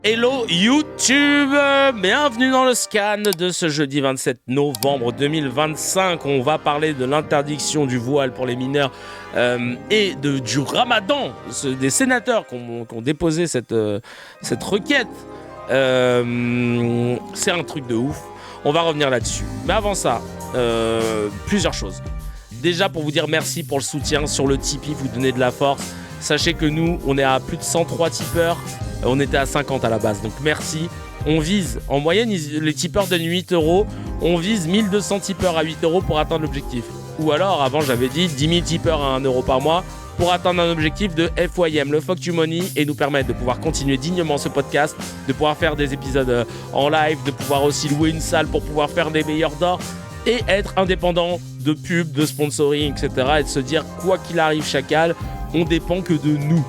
Hello YouTube, bienvenue dans le scan de ce jeudi 27 novembre 2025. On va parler de l'interdiction du voile pour les mineurs et du ramadan, des sénateurs qui ont déposé cette requête. C'est un truc de ouf, on va revenir là-dessus. Mais avant ça, plusieurs choses. Déjà pour vous dire merci pour le soutien sur le Tipeee, vous donnez de la force. Sachez que nous, on est à plus de 103 tipeurs. On était à 50 à la base, donc merci. On vise, en moyenne, les tipeurs donnent 8 €. On vise 1200 tipeurs à 8 € pour atteindre l'objectif. Ou alors, avant, j'avais dit 10 000 tipeurs à 1 € par mois pour atteindre un objectif de FYM, le Fuck You Money, et nous permettre de pouvoir continuer dignement ce podcast, de pouvoir faire des épisodes en live, de pouvoir aussi louer une salle pour pouvoir faire des meilleurs d'or et être indépendant de pub, de sponsoring, etc. Et de se dire, quoi qu'il arrive, chacal, on dépend que de nous.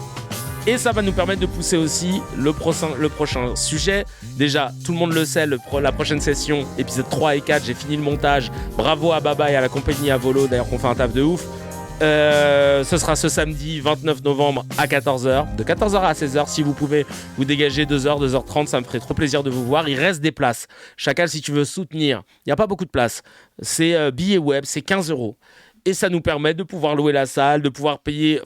Et ça va nous permettre de pousser aussi le prochain sujet. Déjà, tout le monde le sait, la prochaine session, épisode 3 et 4, j'ai fini le montage. Bravo à Baba et à la compagnie Avolo, d'ailleurs qu'on fait un taf de ouf. Ce sera ce samedi 29 novembre à 14h, de 14h à 16h. Si vous pouvez vous dégager 2h, 2h30, ça me ferait trop plaisir de vous voir. Il reste des places. Chacal, si tu veux soutenir, il n'y a pas beaucoup de places. C'est billet web, c'est 15 €. Et ça nous permet de pouvoir louer la salle, de pouvoir payer,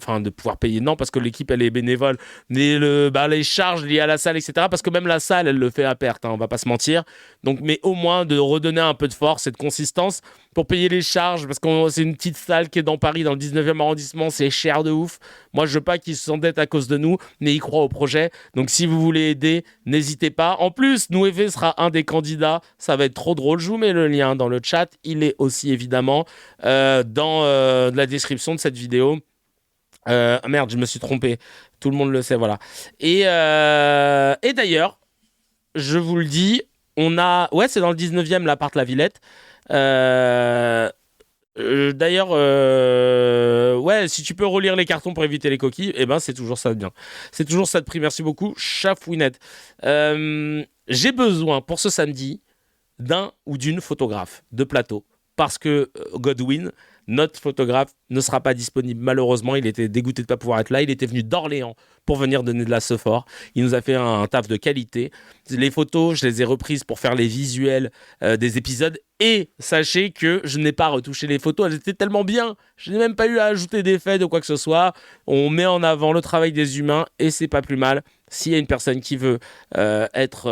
non, parce que l'équipe, elle est bénévole, mais les charges liées à la salle, etc. Parce que même la salle, elle le fait à perte, on va pas se mentir. Donc, mais au moins de redonner un peu de force et de consistance pour payer les charges, parce que c'est une petite salle qui est dans Paris, dans le 19e arrondissement, c'est cher de ouf. Moi, je veux pas qu'ils s'endettent à cause de nous, mais ils croient au projet. Donc, si vous voulez aider, n'hésitez pas. En plus, Nouévé sera un des candidats, ça va être trop drôle. Je vous mets le lien dans le chat. Il est aussi évidemment dans la description de cette vidéo. Merde, je me suis trompé. Tout le monde le sait, voilà. Et d'ailleurs, je vous le dis, ouais, c'est dans le 19e, l'appart La Villette. D'ailleurs, ouais, si tu peux relire les cartons pour éviter les coquilles, c'est toujours ça de bien. C'est toujours ça de prix. Merci beaucoup, Chafouinette. J'ai besoin pour ce samedi d'un ou d'une photographe de plateau parce que Godwin, notre photographe, ne sera pas disponible. Malheureusement, il était dégoûté de ne pas pouvoir être là. Il était venu d'Orléans pour venir donner de la sephore. Il nous a fait un taf de qualité. Les photos, je les ai reprises pour faire les visuels des épisodes. Et sachez que je n'ai pas retouché les photos. Elles étaient tellement bien. Je n'ai même pas eu à ajouter d'effets de quoi que ce soit. On met en avant le travail des humains et c'est pas plus mal. S'il y a une personne qui veut être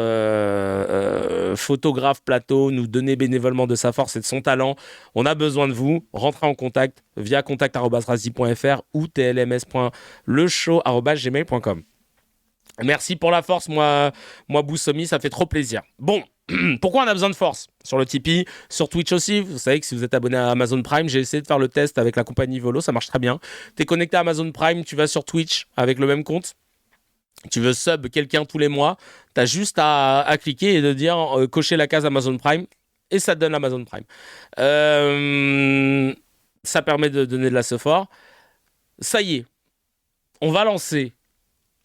photographe plateau, nous donner bénévolement de sa force et de son talent, on a besoin de vous. Rentrez en contact via contact@razi.fr ou tlms.leshow@gmail.com. Merci pour la force, moi Boussomi, ça fait trop plaisir. Bon, pourquoi on a besoin de force? Sur le Tipeee, sur Twitch aussi. Vous savez que si vous êtes abonné à Amazon Prime, j'ai essayé de faire le test avec la compagnie Volo, ça marche très bien. T'es connecté à Amazon Prime, tu vas sur Twitch avec le même compte. Tu veux sub quelqu'un tous les mois, t'as juste à cliquer et de dire cocher la case Amazon Prime et ça te donne Amazon Prime. Ça permet de donner de la sephore. Ça y est, on va lancer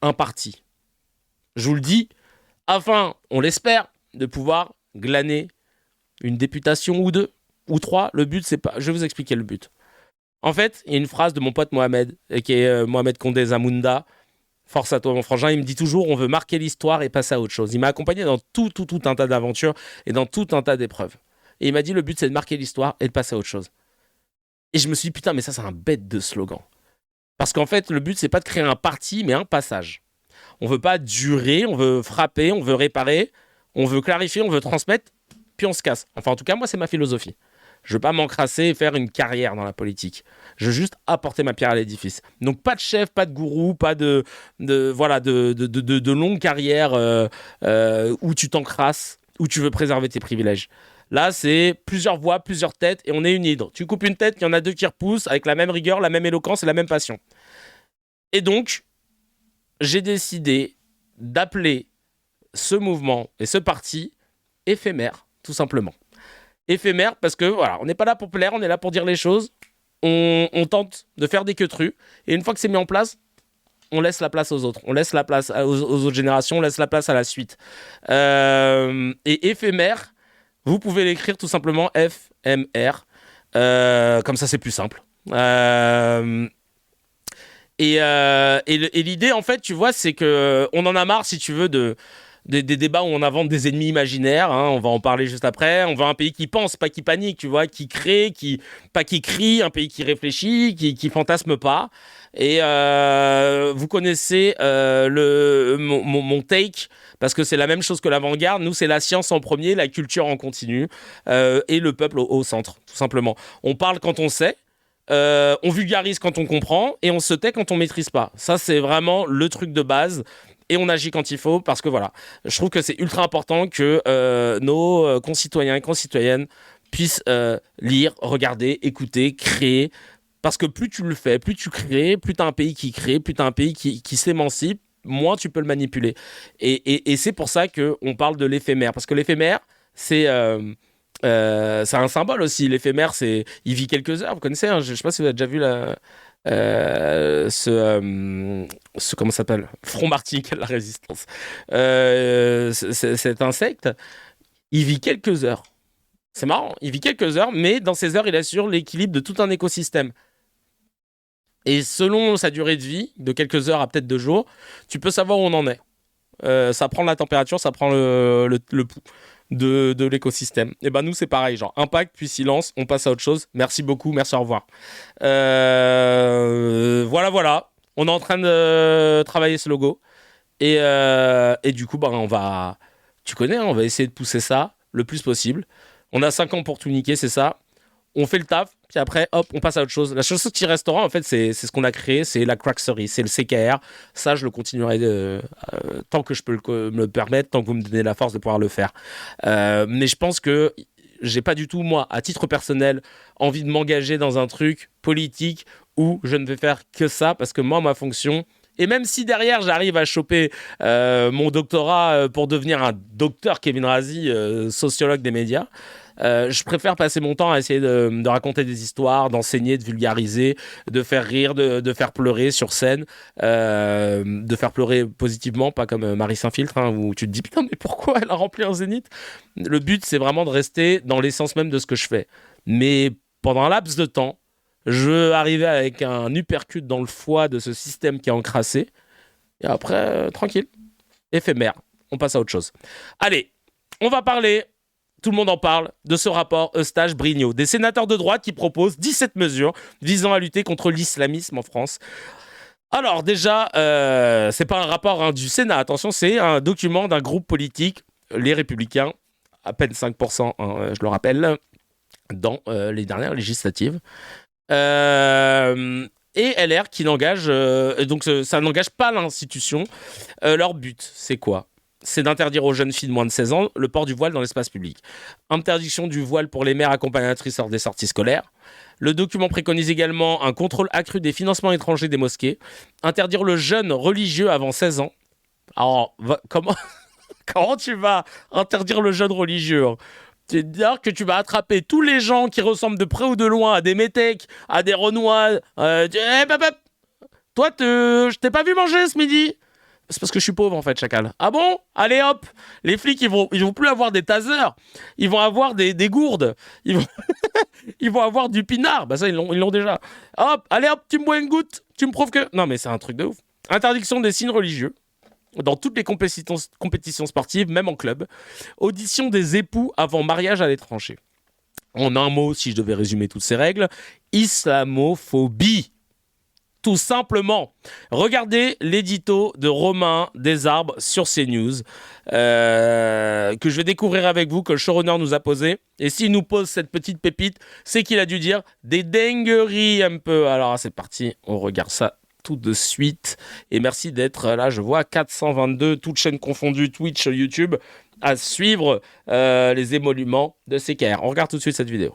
un parti. Je vous le dis, afin, on l'espère, de pouvoir glaner une députation ou deux, ou trois. Le but, c'est pas... Je vais vous expliquer le but. En fait, il y a une phrase de mon pote Mohamed, qui est Mohamed Condé Zamunda. Force à toi, mon frangin. Il me dit toujours, on veut marquer l'histoire et passer à autre chose. Il m'a accompagné dans tout un tas d'aventures et dans tout un tas d'épreuves. Et il m'a dit, le but, c'est de marquer l'histoire et de passer à autre chose. Et je me suis dit, putain, mais ça, c'est un bête de slogan. Parce qu'en fait, le but, c'est pas de créer un parti, mais un passage. On veut pas durer, on veut frapper, on veut réparer, on veut clarifier, on veut transmettre, puis on se casse. Enfin, en tout cas, moi, c'est ma philosophie. Je veux pas m'encrasser et faire une carrière dans la politique. Je veux juste apporter ma pierre à l'édifice. Donc, pas de chef, pas de gourou, pas de longue carrière où tu t'encrasses, où tu veux préserver tes privilèges. Là, c'est plusieurs voix, plusieurs têtes, et on est une hydre. Tu coupes une tête, il y en a deux qui repoussent, avec la même rigueur, la même éloquence et la même passion. Et donc, j'ai décidé d'appeler ce mouvement et ce parti éphémère, tout simplement. Éphémère parce que, voilà, on n'est pas là pour plaire, on est là pour dire les choses. On tente de faire des queutrus, et une fois que c'est mis en place, on laisse la place aux autres. On laisse la place aux autres générations, on laisse la place à la suite. Et éphémère, vous pouvez l'écrire tout simplement FMR. Comme ça, c'est plus simple. Et l'idée, en fait, tu vois, c'est qu'on en a marre, si tu veux, des débats où on invente des ennemis imaginaires, hein, on va en parler juste après. On veut un pays qui pense, pas qui panique, tu vois, qui crée, pas qui crie, un pays qui réfléchit, qui fantasme pas. Et vous connaissez mon take, parce que c'est la même chose que l'avant-garde. Nous, c'est la science en premier, la culture en continu, et le peuple au centre, tout simplement. On parle quand on sait, on vulgarise quand on comprend, et on se tait quand on maîtrise pas. Ça, c'est vraiment le truc de base. Et on agit quand il faut, parce que voilà, je trouve que c'est ultra important que nos concitoyens et concitoyennes puissent lire, regarder, écouter, créer. Parce que plus tu le fais, plus tu crées, plus tu as un pays qui crée, plus tu as un pays qui s'émancipe, moins tu peux le manipuler. Et c'est pour ça qu'on parle de l'éphémère. Parce que l'éphémère, c'est un symbole aussi. L'éphémère, il vit quelques heures. Vous connaissez, hein, je ne sais pas si vous avez déjà vu comment ça s'appelle, Front Martinique de la Résistance. Cet insecte, il vit quelques heures. C'est marrant, il vit quelques heures, mais dans ces heures, il assure l'équilibre de tout un écosystème. Et selon sa durée de vie, de quelques heures à peut-être 2 jours, tu peux savoir où on en est. Ça prend la température, ça prend le pouls de l'écosystème. Et ben nous, c'est pareil, genre impact, puis silence, on passe à autre chose. Merci beaucoup, merci, au revoir. Voilà. On est en train de travailler ce logo. Et du coup, on va... Tu connais, hein, on va essayer de pousser ça le plus possible. On a 5 ans pour tout niquer, c'est ça. On fait le taf, puis après, hop, on passe à autre chose. La chose qui restera, en fait, c'est ce qu'on a créé, c'est la crackserie, c'est le CKR. Ça, je le continuerai tant que je peux me le permettre, tant que vous me donnez la force de pouvoir le faire. Mais je pense que j'ai pas du tout, moi, à titre personnel, envie de m'engager dans un truc politique où je ne vais faire que ça, parce que moi, ma fonction... Et même si derrière, j'arrive à choper mon doctorat pour devenir un docteur Kevin Razi, sociologue des médias, je préfère passer mon temps à essayer de raconter des histoires, d'enseigner, de vulgariser, de faire rire, de faire pleurer sur scène, de faire pleurer positivement, pas comme Marie Saint-Filtre, hein, où tu te dis « Putain, mais pourquoi elle a rempli un zénith ?» Le but, c'est vraiment de rester dans l'essence même de ce que je fais. Mais pendant un laps de temps, je arrivais avec un uppercut dans le foie de ce système qui est encrassé. Et après, tranquille, éphémère. On passe à autre chose. Allez, on va parler, tout le monde en parle, de ce rapport Eustache-Brignot. Des sénateurs de droite qui proposent 17 mesures visant à lutter contre l'islamisme en France. Alors déjà, c'est pas un rapport du Sénat, attention, c'est un document d'un groupe politique, les Républicains, à peine 5%, hein, je le rappelle, dans les dernières législatives. Et LR qui n'engage donc ça n'engage pas l'institution. Leur but, c'est quoi ? C'est d'interdire aux jeunes filles de moins de 16 ans le port du voile dans l'espace public. Interdiction du voile pour les mères accompagnatrices lors des sorties scolaires. Le document préconise également un contrôle accru des financements étrangers des mosquées. Interdire le jeûne religieux avant 16 ans. Alors, comment tu vas interdire le jeûne religieux, hein ? C'est-à-dire que tu vas attraper tous les gens qui ressemblent de près ou de loin à des métèques, à des renois. Toi, je t'ai pas vu manger ce midi. C'est parce que je suis pauvre en fait, chacal. Ah bon ? Allez hop. Les flics, ils vont plus avoir des tasers. Ils vont avoir des gourdes. Ils vont avoir du pinard. Bah ça, ils l'ont déjà. Hop, allez hop, tu me bois une goutte. Tu me prouves que... Non mais c'est un truc de ouf. Interdiction des signes religieux dans toutes les compétitions sportives, même en club. Audition des époux avant mariage à l'étranger. En un mot, si je devais résumer toutes ces règles, islamophobie. Tout simplement. Regardez l'édito de Romain Desarbres sur CNews, que je vais découvrir avec vous, que le showrunner nous a posé. Et s'il nous pose cette petite pépite, c'est qu'il a dû dire des dingueries un peu. Alors c'est parti, on regarde ça tout de suite. Et merci d'être là, je vois 422, toutes chaînes confondues, Twitch, YouTube, à suivre les émoluments de CKR. On regarde tout de suite cette vidéo.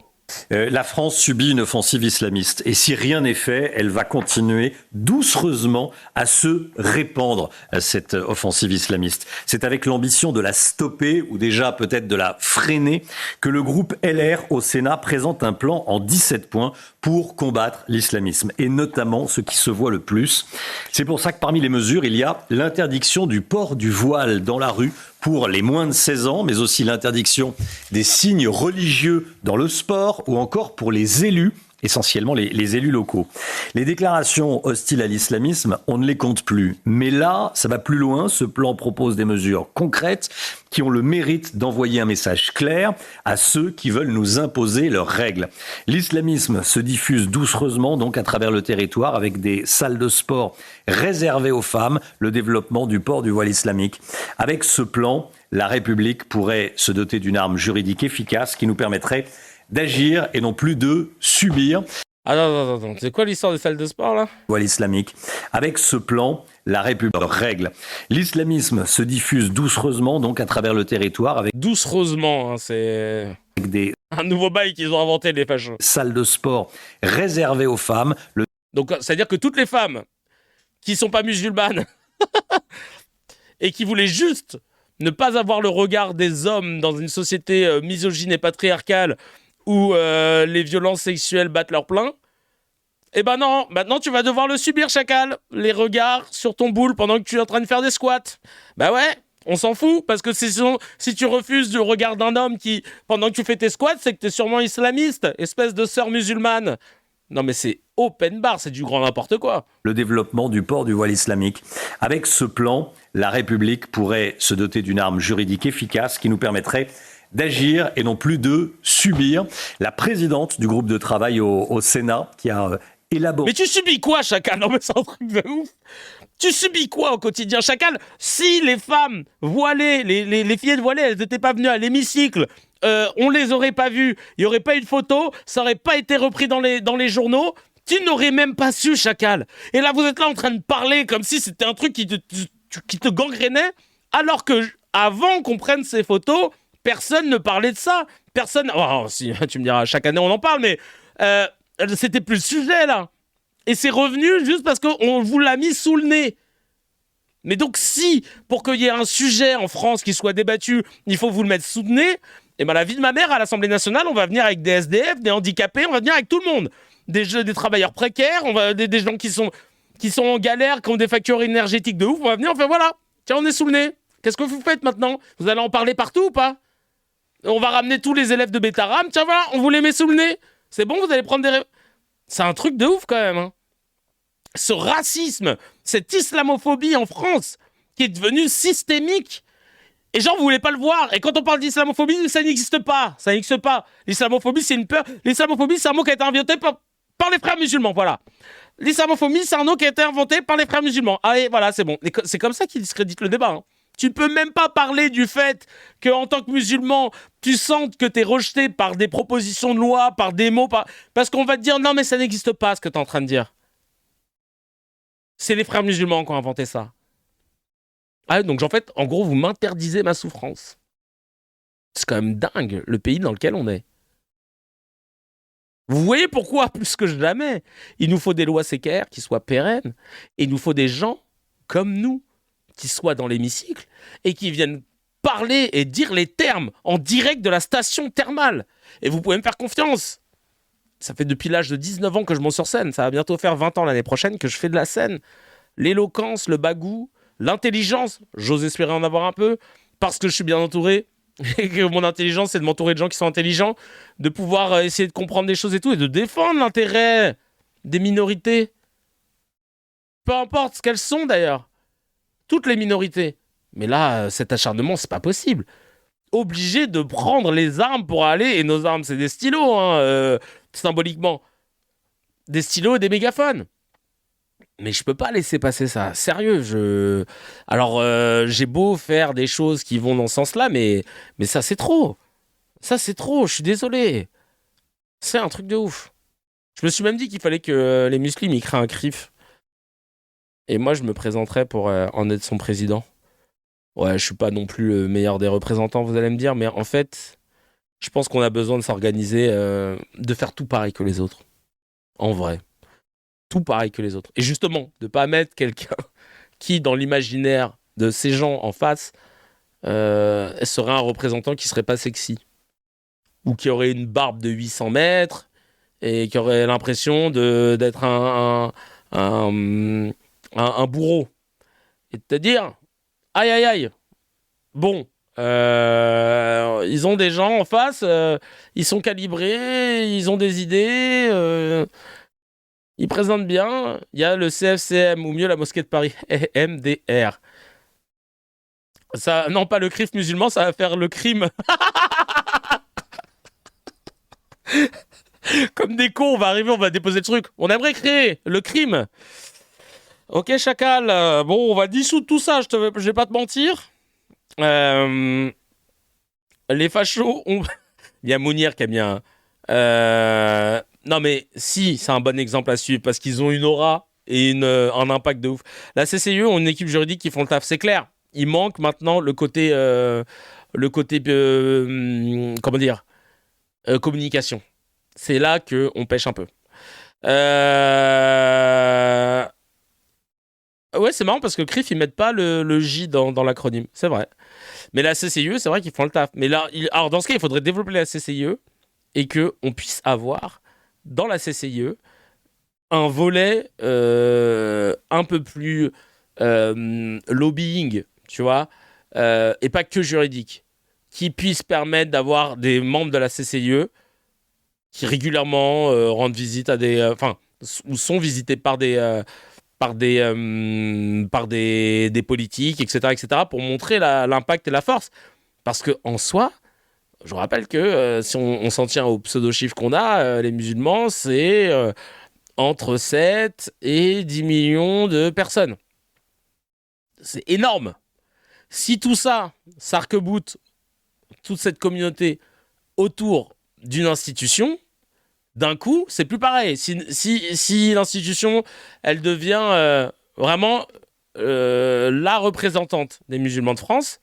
La France subit une offensive islamiste et si rien n'est fait, elle va continuer doucereusement à se répandre, cette offensive islamiste. C'est avec l'ambition de la stopper ou déjà peut-être de la freiner que le groupe LR au Sénat présente un plan en 17 points pour combattre l'islamisme et notamment ce qui se voit le plus. C'est pour ça que parmi les mesures, il y a l'interdiction du port du voile dans la rue pour les moins de 16 ans, mais aussi l'interdiction des signes religieux dans le sport ou encore pour les élus essentiellement les élus locaux. Les déclarations hostiles à l'islamisme, on ne les compte plus. Mais là, ça va plus loin. Ce plan propose des mesures concrètes qui ont le mérite d'envoyer un message clair à ceux qui veulent nous imposer leurs règles. L'islamisme se diffuse doucereusement donc à travers le territoire avec des salles de sport réservées aux femmes, le développement du port du voile islamique. Avec ce plan, la République pourrait se doter d'une arme juridique efficace qui nous permettrait d'agir et non plus de subir. Attends. C'est quoi l'histoire des salles de sport, là ? Voile islamique. Avec ce plan, la République règle. L'islamisme se diffuse doucereusement donc à travers le territoire avec Doucereusement, hein, c'est des un nouveau bail qu'ils ont inventé, les fachos. salles de sport réservées aux femmes. Donc, c'est-à-dire que toutes les femmes qui sont pas musulmanes et qui voulaient juste ne pas avoir le regard des hommes dans une société misogyne et patriarcale où les violences sexuelles battent leur plein, eh ben non, maintenant tu vas devoir le subir, chacal. Les regards sur ton boule pendant que tu es en train de faire des squats. Bah ouais, on s'en fout, parce que si tu refuses le regard d'un homme qui, pendant que tu fais tes squats, c'est que t'es sûrement islamiste, espèce de sœur musulmane. Non mais c'est open bar, c'est du grand n'importe quoi. Le développement du port du voile islamique. Avec ce plan, la République pourrait se doter d'une arme juridique efficace qui nous permettrait d'agir et non plus de subir. La présidente du groupe de travail au Sénat qui a élaboré... Mais tu subis quoi, chacal ? Non mais c'est un truc de ouf. Tu subis quoi au quotidien, chacal ? Si les femmes voilées, les fillettes voilées, elles n'étaient pas venues à l'hémicycle, on les aurait pas vues, il n'y aurait pas eu de photos, ça aurait pas été repris dans les journaux, tu n'aurais même pas su, chacal. Et là, vous êtes là en train de parler comme si c'était un truc qui te gangrénait, alors que avant qu'on prenne ces photos, personne ne parlait de ça. Personne... Oh, si, tu me diras, chaque année on en parle, mais c'était plus le sujet, là. Et c'est revenu juste parce qu'on vous l'a mis sous le nez. Mais donc si, pour qu'il y ait un sujet en France qui soit débattu, il faut vous le mettre sous le nez, et ben la vie de ma mère à l'Assemblée nationale, on va venir avec des SDF, des handicapés, on va venir avec tout le monde. Des travailleurs précaires, des gens qui sont en galère, qui ont des factures énergétiques de ouf, on va venir, enfin voilà, tiens, on est sous le nez. Qu'est-ce que vous faites maintenant ? Vous allez en parler partout ou pas ? On va ramener tous les élèves de Betaram, tiens voilà, on vous les met sous le nez. C'est bon, vous allez prendre des... C'est un truc de ouf quand même, hein. Ce racisme, cette islamophobie en France, qui est devenue systémique. Et genre, vous voulez pas le voir. Et quand on parle d'islamophobie, ça n'existe pas. Ça n'existe pas. L'islamophobie, c'est une peur. L'islamophobie, c'est un mot qui a été inventé par les frères musulmans, voilà. L'islamophobie, c'est un mot qui a été inventé par les frères musulmans. Allez, voilà, c'est bon. Et c'est comme ça qu'ils discréditent le débat, hein. Tu ne peux même pas parler du fait qu'en tant que musulman, tu sentes que tu es rejeté par des propositions de loi, par des mots, parce qu'on va te dire non mais ça n'existe pas ce que tu es en train de dire. C'est les frères musulmans qui ont inventé ça. Ah donc en fait, en gros, vous m'interdisez ma souffrance. C'est quand même dingue le pays dans lequel on est. Vous voyez pourquoi, plus que jamais, il nous faut des lois séquères qui soient pérennes, et il nous faut des gens comme nous, qui soient dans l'hémicycle et qui viennent parler et dire les termes en direct de la station thermale. Et vous pouvez me faire confiance. Ça fait depuis l'âge de 19 ans que je monte sur scène. Ça va bientôt faire 20 ans l'année prochaine que je fais de la scène. L'éloquence, le bagou, l'intelligence, j'ose espérer en avoir un peu, parce que je suis bien entouré et que mon intelligence, c'est de m'entourer de gens qui sont intelligents, de pouvoir essayer de comprendre des choses et tout, et de défendre l'intérêt des minorités. Peu importe ce qu'elles sont d'ailleurs. Toutes les minorités. Mais là, cet acharnement, c'est pas possible. Obligé de prendre les armes pour aller, et nos armes, c'est des stylos, hein, symboliquement. Des stylos et des mégaphones. Mais je peux pas laisser passer ça. Sérieux, Alors, j'ai beau faire des choses qui vont dans ce sens-là, mais ça, c'est trop. Ça, c'est trop, je suis désolé. C'est un truc de ouf. Je me suis même dit qu'il fallait que les musulmans y créent un CRIF. Et moi, je me présenterais pour en être son président. Ouais, je suis pas non plus le meilleur des représentants, vous allez me dire, mais en fait, je pense qu'on a besoin de s'organiser, de faire tout pareil que les autres. En vrai. Tout pareil que les autres. Et justement, de pas mettre quelqu'un qui, dans l'imaginaire de ces gens en face, serait un représentant qui serait pas sexy. Ou qui aurait une barbe de 800 mètres, et qui aurait l'impression d'être un bourreau. Et de te dire, aïe aïe aïe, bon, ils ont des gens en face, ils sont calibrés, ils ont des idées, ils présentent bien. Il y a le CFCM, ou mieux la mosquée de Paris, MDR. Ça, non, pas le CRIF musulman, ça va faire le crime. Comme des cons, on va arriver, on va déposer le truc. On aimerait créer le crime. Ok, chacal. Bon, on va dissoudre tout ça, je vais pas te mentir. Les fachos ont... Il y a Mounir qui a bien... Non mais si, c'est un bon exemple à suivre parce qu'ils ont une aura et un impact de ouf. La CCIE ont une équipe juridique qui font le taf, c'est clair. Il manque maintenant le côté comment dire, communication. C'est là qu'on pêche un peu. Ouais, c'est marrant parce que CRIF, ils mettent pas le J dans l'acronyme. C'est vrai. Mais la CCIE, c'est vrai qu'ils font le taf. Mais là, alors dans ce cas, il faudrait développer la CCIE et qu'on puisse avoir dans la CCIE un volet un peu plus lobbying, tu vois, et pas que juridique, qui puisse permettre d'avoir des membres de la CCIE qui régulièrement rendent visite à des... ou sont visités par des politiques, etc., pour montrer l'impact et la force. Parce qu'en soi, je vous rappelle que si on s'en tient aux pseudo-chiffres qu'on a, les musulmans, c'est entre 7 et 10 millions de personnes. C'est énorme. Si tout ça s'arc-boute, toute cette communauté autour d'une institution, d'un coup, c'est plus pareil. Si l'institution, elle devient vraiment la représentante des musulmans de France,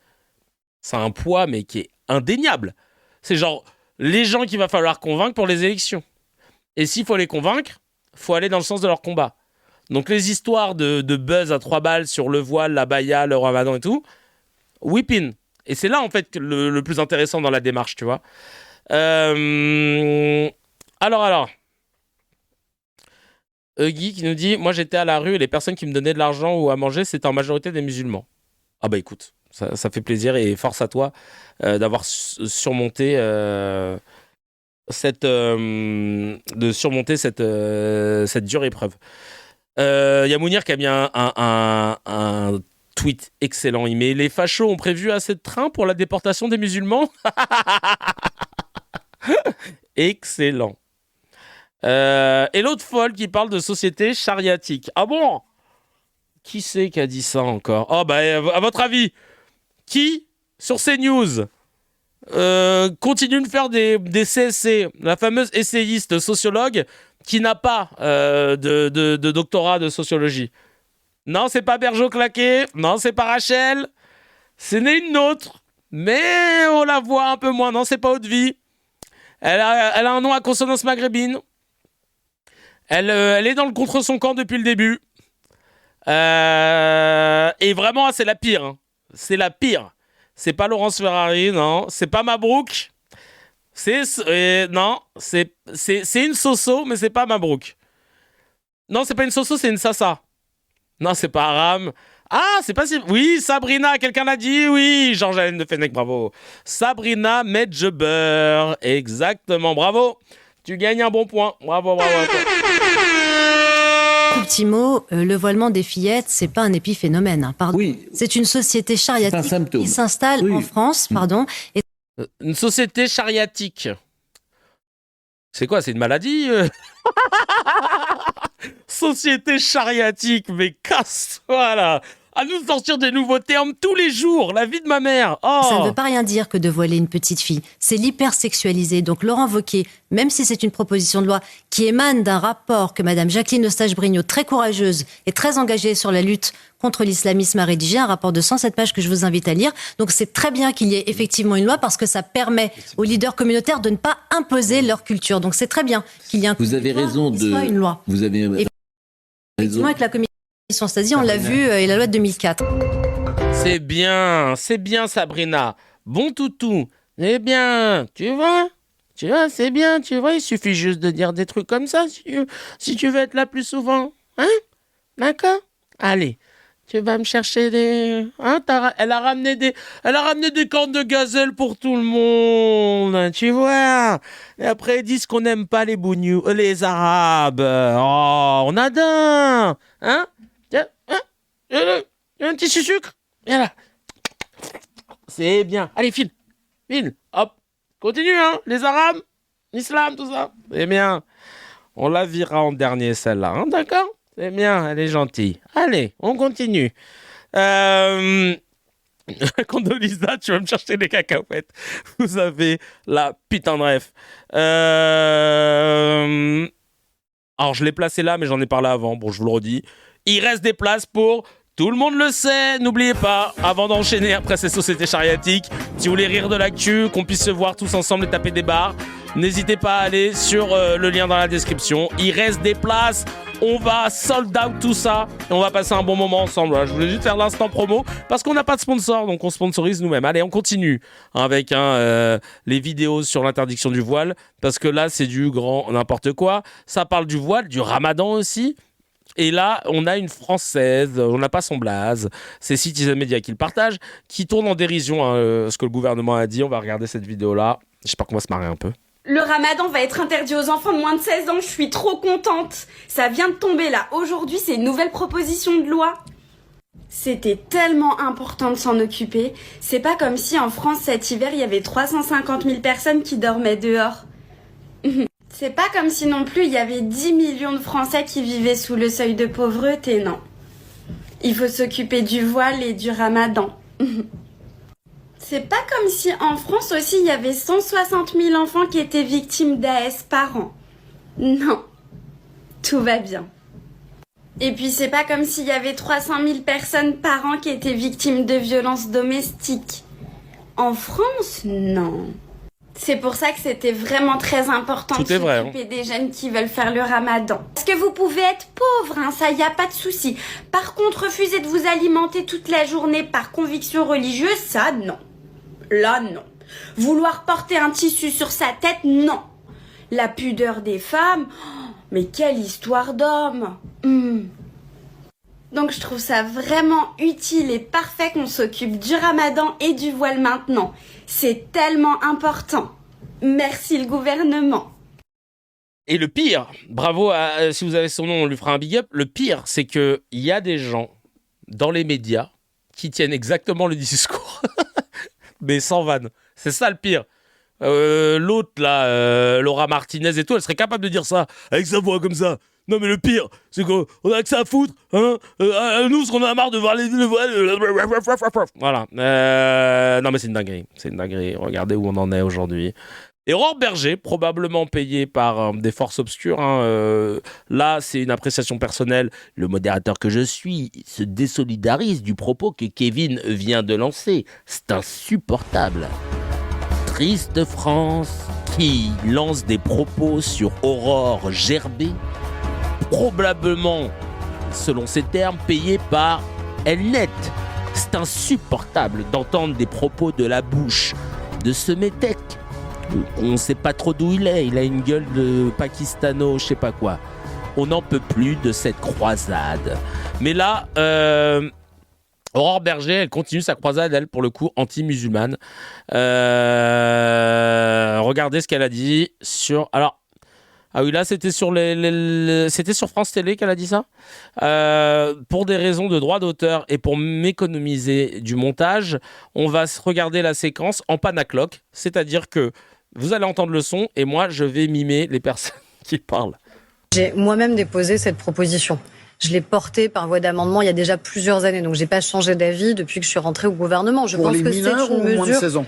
c'est un poids, mais qui est indéniable. C'est genre les gens qu'il va falloir convaincre pour les élections. Et s'il faut les convaincre, faut aller dans le sens de leur combat. Donc les histoires de buzz à 3 balles sur le voile, la baya, le ramadan et tout, whipping. Et c'est là, en fait, le plus intéressant dans la démarche, tu vois. Alors. Guy qui nous dit, moi j'étais à la rue et les personnes qui me donnaient de l'argent ou à manger, c'était en majorité des musulmans. Ah bah écoute, ça fait plaisir et force à toi d'avoir surmonté cette dure épreuve. Il y a Mounir qui a mis un tweet excellent. Il met: les fachos ont prévu assez de trains pour la déportation des musulmans. Excellent. Et l'autre folle qui parle de société chariatique. Ah bon? Qui c'est qui a dit ça encore? Oh bah à votre avis, qui sur CNews continue de faire des CSC, la fameuse essayiste sociologue qui n'a pas de doctorat de sociologie? Non, c'est pas Bergeau Claqué, non, c'est pas Rachel, c'est une autre, mais on la voit un peu moins. Non, c'est pas Haute-Vie. Elle a un nom à consonance maghrébine. Elle est dans le contre son camp depuis le début. Et vraiment, c'est la pire. Hein. C'est la pire. C'est pas Laurence Ferrari, non. C'est pas Mabrouk. Non, c'est une Soso, mais c'est pas Mabrouk. Non, c'est pas une Soso, c'est une Sassa. Non, c'est pas Aram. Ah, c'est pas si... Oui, Sabrina, quelqu'un l'a dit, oui. Georges-Hélène de Fenech, bravo. Sabrina Medjeber, exactement, bravo. Tu gagnes un bon point. Bravo. Tout petit mot, le voilement des fillettes, c'est pas un épiphénomène. Hein, pardon. Oui. C'est une société chariatique qui s'installe en France, pardon. Et... Une société chariatique. C'est quoi? C'est une maladie? Société chariatique, mais casse-toi là! À nous sortir des nouveaux termes tous les jours, la vie de ma mère. Oh. Ça ne veut pas rien dire que de voiler une petite fille. C'est l'hypersexualiser. Donc Laurent Wauquiez, même si c'est une proposition de loi qui émane d'un rapport que Madame Jacqueline Eustache-Brinio, très courageuse et très engagée sur la lutte contre l'islamisme, a rédigé, un rapport de 107 pages que je vous invite à lire. Donc c'est très bien qu'il y ait effectivement une loi parce que ça permet aux leaders communautaires de ne pas imposer leur culture. Donc c'est très bien qu'il y ait Vous avez raison de... une loi. Vous avez raison. Avec la commission Stasi, on l'a vu, et la loi de 2004. C'est bien Sabrina. Bon toutou. C'est bien, tu vois, c'est bien, tu vois, il suffit juste de dire des trucs comme ça si tu veux être là plus souvent. Hein? D'accord? Allez, Tu vas me chercher des... Hein, elle a ramené des cornes de gazelle pour tout le monde, tu vois. Et après, ils disent qu'on n'aime pas les Arabes. Oh, on a d'un. Hein? Tiens, un petit sucre. Viens là. C'est bien. Allez, file. Hop. Continue, hein. Les Arabes, l'islam, tout ça. C'est bien. On la virera en dernier, celle-là. Hein, d'accord? C'est bien, elle est gentille. Allez, on continue. Condoleezza, tu vas me chercher des cacahuètes. Vous avez la putain de ref. Alors, je l'ai placé là, mais j'en ai parlé avant. Bon, je vous le redis. Il reste des places pour... Tout le monde le sait, n'oubliez pas, avant d'enchaîner après ces sociétés chariatiques, si vous voulez rire de l'actu, qu'on puisse se voir tous ensemble et taper des barres, n'hésitez pas à aller sur le lien dans la description. Il reste des places, on va sold out tout ça et on va passer un bon moment ensemble. Voilà, je voulais juste faire l'instant promo parce qu'on n'a pas de sponsor, donc on sponsorise nous-mêmes. Allez, on continue avec les vidéos sur l'interdiction du voile parce que là, c'est du grand n'importe quoi. Ça parle du voile, du ramadan aussi. Et là, on a une Française, on n'a pas son blaze, c'est Citizen Media qui le partage, qui tourne en dérision ce que le gouvernement a dit. On va regarder cette vidéo-là. J'espère qu'on va se marrer un peu. Le ramadan va être interdit aux enfants de moins de 16 ans, je suis trop contente. Ça vient de tomber là. Aujourd'hui, c'est une nouvelle proposition de loi. C'était tellement important de s'en occuper. C'est pas comme si en France cet hiver, il y avait 350 000 personnes qui dormaient dehors. C'est pas comme si non plus il y avait 10 millions de Français qui vivaient sous le seuil de pauvreté, non. Il faut s'occuper du voile et du ramadan. C'est pas comme si en France aussi il y avait 160 000 enfants qui étaient victimes d'AS par an. Non, tout va bien. Et puis c'est pas comme s'il y avait 300 000 personnes par an qui étaient victimes de violences domestiques. En France, non. C'est pour ça que c'était vraiment très important de s'occuper des jeunes qui veulent faire le ramadan. Parce que vous pouvez être pauvre, hein, ça y a pas de souci. Par contre, refuser de vous alimenter toute la journée par conviction religieuse, ça non. Là non. Vouloir porter un tissu sur sa tête, non. La pudeur des femmes, mais quelle histoire d'homme. Donc je trouve ça vraiment utile et parfait qu'on s'occupe du ramadan et du voile maintenant. C'est tellement important. Merci le gouvernement. Et le pire, bravo, si vous avez son nom, on lui fera un big up. Le pire, c'est qu'il y a des gens dans les médias qui tiennent exactement le discours, mais sans vanne. C'est ça le pire. L'autre, là, Laura Martinez et tout, elle serait capable de dire ça avec sa voix comme ça. Non mais le pire, c'est qu'on a que ça à foutre, hein. Nous, parce qu'on a marre de voir les voiles. Voilà. Non mais c'est une dinguerie. Regardez où on en est aujourd'hui. Et Aurore Berger, probablement payé par des forces obscures. Hein, là, c'est une appréciation personnelle. Le modérateur que je suis se désolidarise du propos que Kevin vient de lancer. C'est insupportable. Triste France qui lance des propos sur Aurore Gerbet, probablement, selon ses termes, payé par Elnet. C'est insupportable d'entendre des propos de la bouche de ce métèque. On ne sait pas trop d'où il est. Il a une gueule de pakistano, je sais pas quoi. On n'en peut plus de cette croisade. Mais là, Aurore Berger, elle continue sa croisade, elle, pour le coup, anti-musulmane. Regardez ce qu'elle a dit sur... Alors, ah oui, là, c'était sur c'était sur France Télé qu'elle a dit ça. Pour des raisons de droit d'auteur et pour m'économiser du montage, on va regarder la séquence en panacloc. C'est-à-dire que vous allez entendre le son et moi, je vais mimer les personnes qui parlent. J'ai moi-même déposé cette proposition. Je l'ai portée par voie d'amendement il y a déjà plusieurs années. Donc, j'ai pas changé d'avis depuis que je suis rentrée au gouvernement. Je pense que c'est une mesure... moins de 16 ans.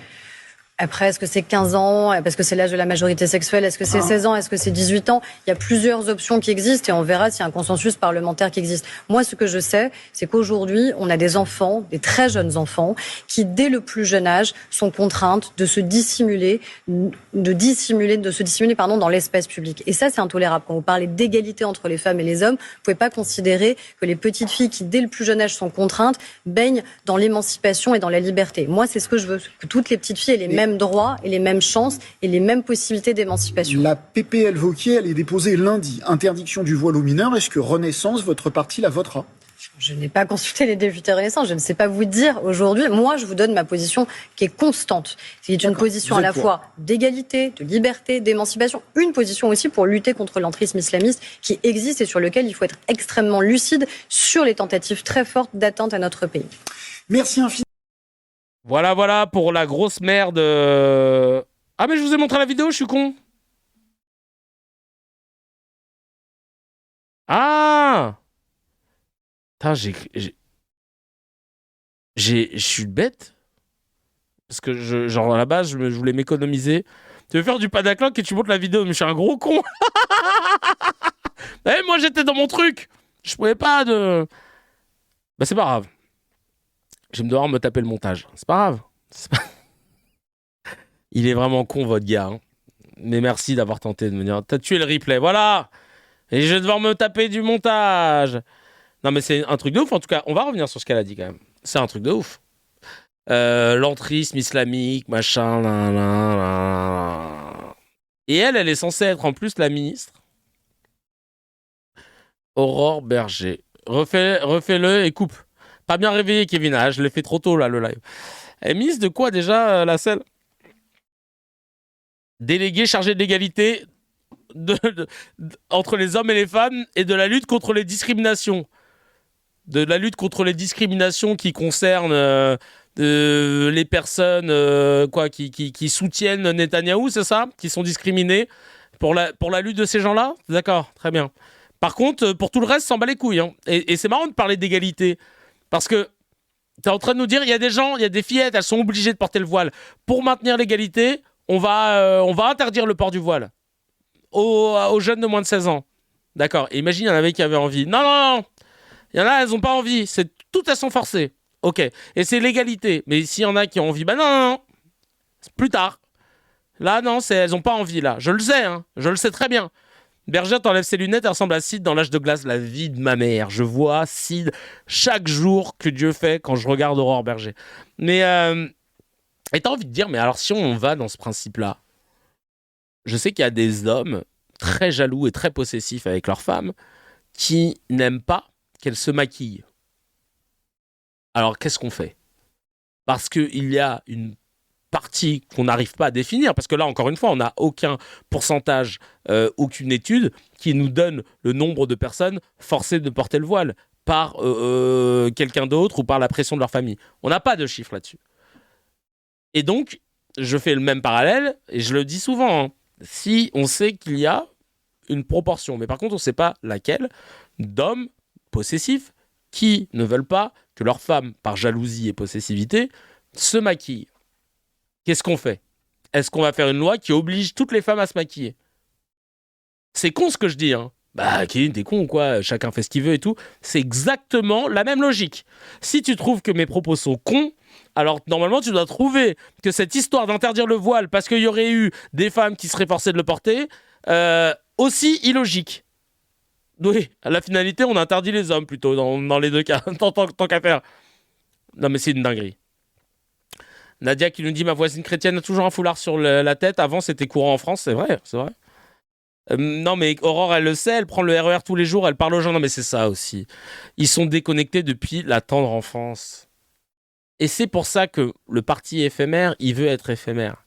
Après, est-ce que c'est 15 ans? Parce que c'est l'âge de la majorité sexuelle. Est-ce que c'est 16 ans? Est-ce que c'est 18 ans? Il y a plusieurs options qui existent et on verra s'il y a un consensus parlementaire qui existe. Moi, ce que je sais, c'est qu'aujourd'hui, on a des enfants, des très jeunes enfants, qui, dès le plus jeune âge, sont contraintes de se dissimuler, dans l'espace public. Et ça, c'est intolérable. Quand vous parlez d'égalité entre les femmes et les hommes, vous pouvez pas considérer que les petites filles qui, dès le plus jeune âge, sont contraintes, baignent dans l'émancipation et dans la liberté. Moi, c'est ce que je veux. Que toutes les petites filles aient les mêmes droits et les mêmes chances et les mêmes possibilités d'émancipation. La PPL Wauquiez, elle est déposée lundi. Interdiction du voile aux mineurs. Est-ce que Renaissance, votre parti, la votera? Je n'ai pas consulté les députés Renaissance, je ne sais pas vous dire aujourd'hui. Moi, je vous donne ma position qui est constante. C'est une position à la fois d'égalité, de liberté, d'émancipation, une position aussi pour lutter contre l'entrisme islamiste qui existe et sur lequel il faut être extrêmement lucide sur les tentatives très fortes d'atteinte à notre pays. Merci infiniment. Voilà pour la grosse merde. Ah mais je vous ai montré la vidéo, je suis con. Ah putain, je suis bête. Parce que, genre, à la base, je voulais m'économiser. Tu veux faire du Padacloc et tu montres la vidéo, mais je suis un gros con. Eh, moi, j'étais dans mon truc. Je pouvais pas de... Bah, c'est pas grave. Je vais devoir me taper le montage. C'est pas grave. Il est vraiment con, votre gars. Hein. Mais merci d'avoir tenté de me dire. T'as tué le replay, voilà. Et je vais devoir me taper du montage. Non, mais c'est un truc de ouf. En tout cas, on va revenir sur ce qu'elle a dit quand même. C'est un truc de ouf. L'entrisme islamique, machin, Et elle est censée être en plus la ministre. Aurore Berger. Refais-le et coupe. Pas bien réveillé, Kevin. Ah, je l'ai fait trop tôt, là, le live. Elle est ministre de quoi, déjà, la selle? Déléguée chargée de l'égalité entre les hommes et les femmes et de la lutte contre les discriminations. De la lutte contre les discriminations qui concernent les personnes qui soutiennent Netanyahou, c'est ça? Qui sont discriminées pour la lutte de ces gens-là? D'accord, très bien. Par contre, pour tout le reste, s'en bat les couilles. Hein. Et c'est marrant de parler d'égalité. Parce que tu es en train de nous dire, il y a des gens, il y a des fillettes, elles sont obligées de porter le voile. Pour maintenir l'égalité, on va interdire le port du voile aux jeunes de moins de 16 ans. D'accord. Et imagine, il y en avait qui avaient envie. Non. Il y en a, elles n'ont pas envie. C'est tout à son forcé. Ok. Et c'est l'égalité. Mais s'il y en a qui ont envie, bah non. Plus tard. Là, non, elles n'ont pas envie, là. Je le sais, hein. Je le sais très bien. Berger t'enlève ses lunettes, elle ressemble à Sid dans L'Âge de glace, la vie de ma mère. Je vois Sid chaque jour que Dieu fait quand je regarde Aurore Berger. Mais, et t'as envie de dire, mais alors si on va dans ce principe-là, je sais qu'il y a des hommes très jaloux et très possessifs avec leurs femmes qui n'aiment pas qu'elles se maquillent. Alors qu'est-ce qu'on fait? Parce qu'il y a une partie qu'on n'arrive pas à définir, parce que là, encore une fois, on n'a aucun pourcentage, aucune étude qui nous donne le nombre de personnes forcées de porter le voile par quelqu'un d'autre ou par la pression de leur famille. On n'a pas de chiffre là-dessus. Et donc, je fais le même parallèle, et je le dis souvent, hein, si on sait qu'il y a une proportion, mais par contre, on ne sait pas laquelle, d'hommes possessifs qui ne veulent pas que leur femme, par jalousie et possessivité, se maquille. Qu'est-ce qu'on fait? Est-ce qu'on va faire une loi qui oblige toutes les femmes à se maquiller? C'est con ce que je dis, hein. Bah, Kevin, t'es con ou quoi? Chacun fait ce qu'il veut et tout. C'est exactement la même logique. Si tu trouves que mes propos sont cons, alors normalement tu dois trouver que cette histoire d'interdire le voile parce qu'il y aurait eu des femmes qui seraient forcées de le porter, aussi illogique. Oui, à la finalité, on interdit les hommes plutôt dans les deux cas, tant qu'à faire. Non mais c'est une dinguerie. Nadia qui nous dit « Ma voisine chrétienne a toujours un foulard sur la tête. Avant, c'était courant en France. » C'est vrai, c'est vrai. Non, mais Aurore, elle le sait. Elle prend le RER tous les jours. Elle parle aux gens. Non, mais c'est ça aussi. Ils sont déconnectés depuis la tendre enfance. Et c'est pour ça que le parti éphémère, il veut être éphémère.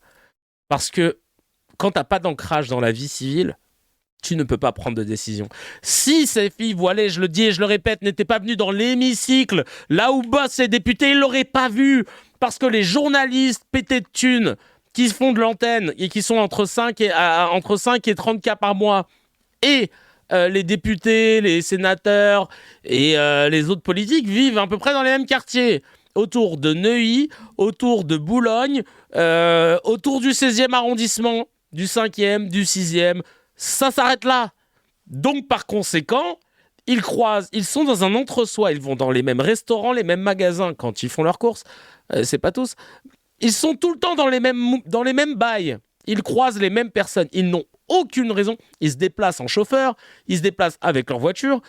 Parce que quand t'as pas d'ancrage dans la vie civile, tu ne peux pas prendre de décision. Si ces filles voilées, je le dis et je le répète, n'étaient pas venues dans l'hémicycle, là où bossent les députés, ils l'auraient pas vu. Parce que les journalistes pétés de thunes qui se font de l'antenne et qui sont entre 5 et 30 cas par mois, et les députés, les sénateurs et les autres politiques vivent à peu près dans les mêmes quartiers. Autour de Neuilly, autour de Boulogne, autour du 16e arrondissement, du 5e, du 6e. Ça s'arrête là. Donc, par conséquent, ils sont dans un entre-soi. Ils vont dans les mêmes restaurants, les mêmes magasins quand ils font leurs courses. C'est pas tous. Ils sont tout le temps dans les mêmes bails. Ils croisent les mêmes personnes. Ils n'ont aucune raison. Ils se déplacent en chauffeur. Ils se déplacent avec leur voiture.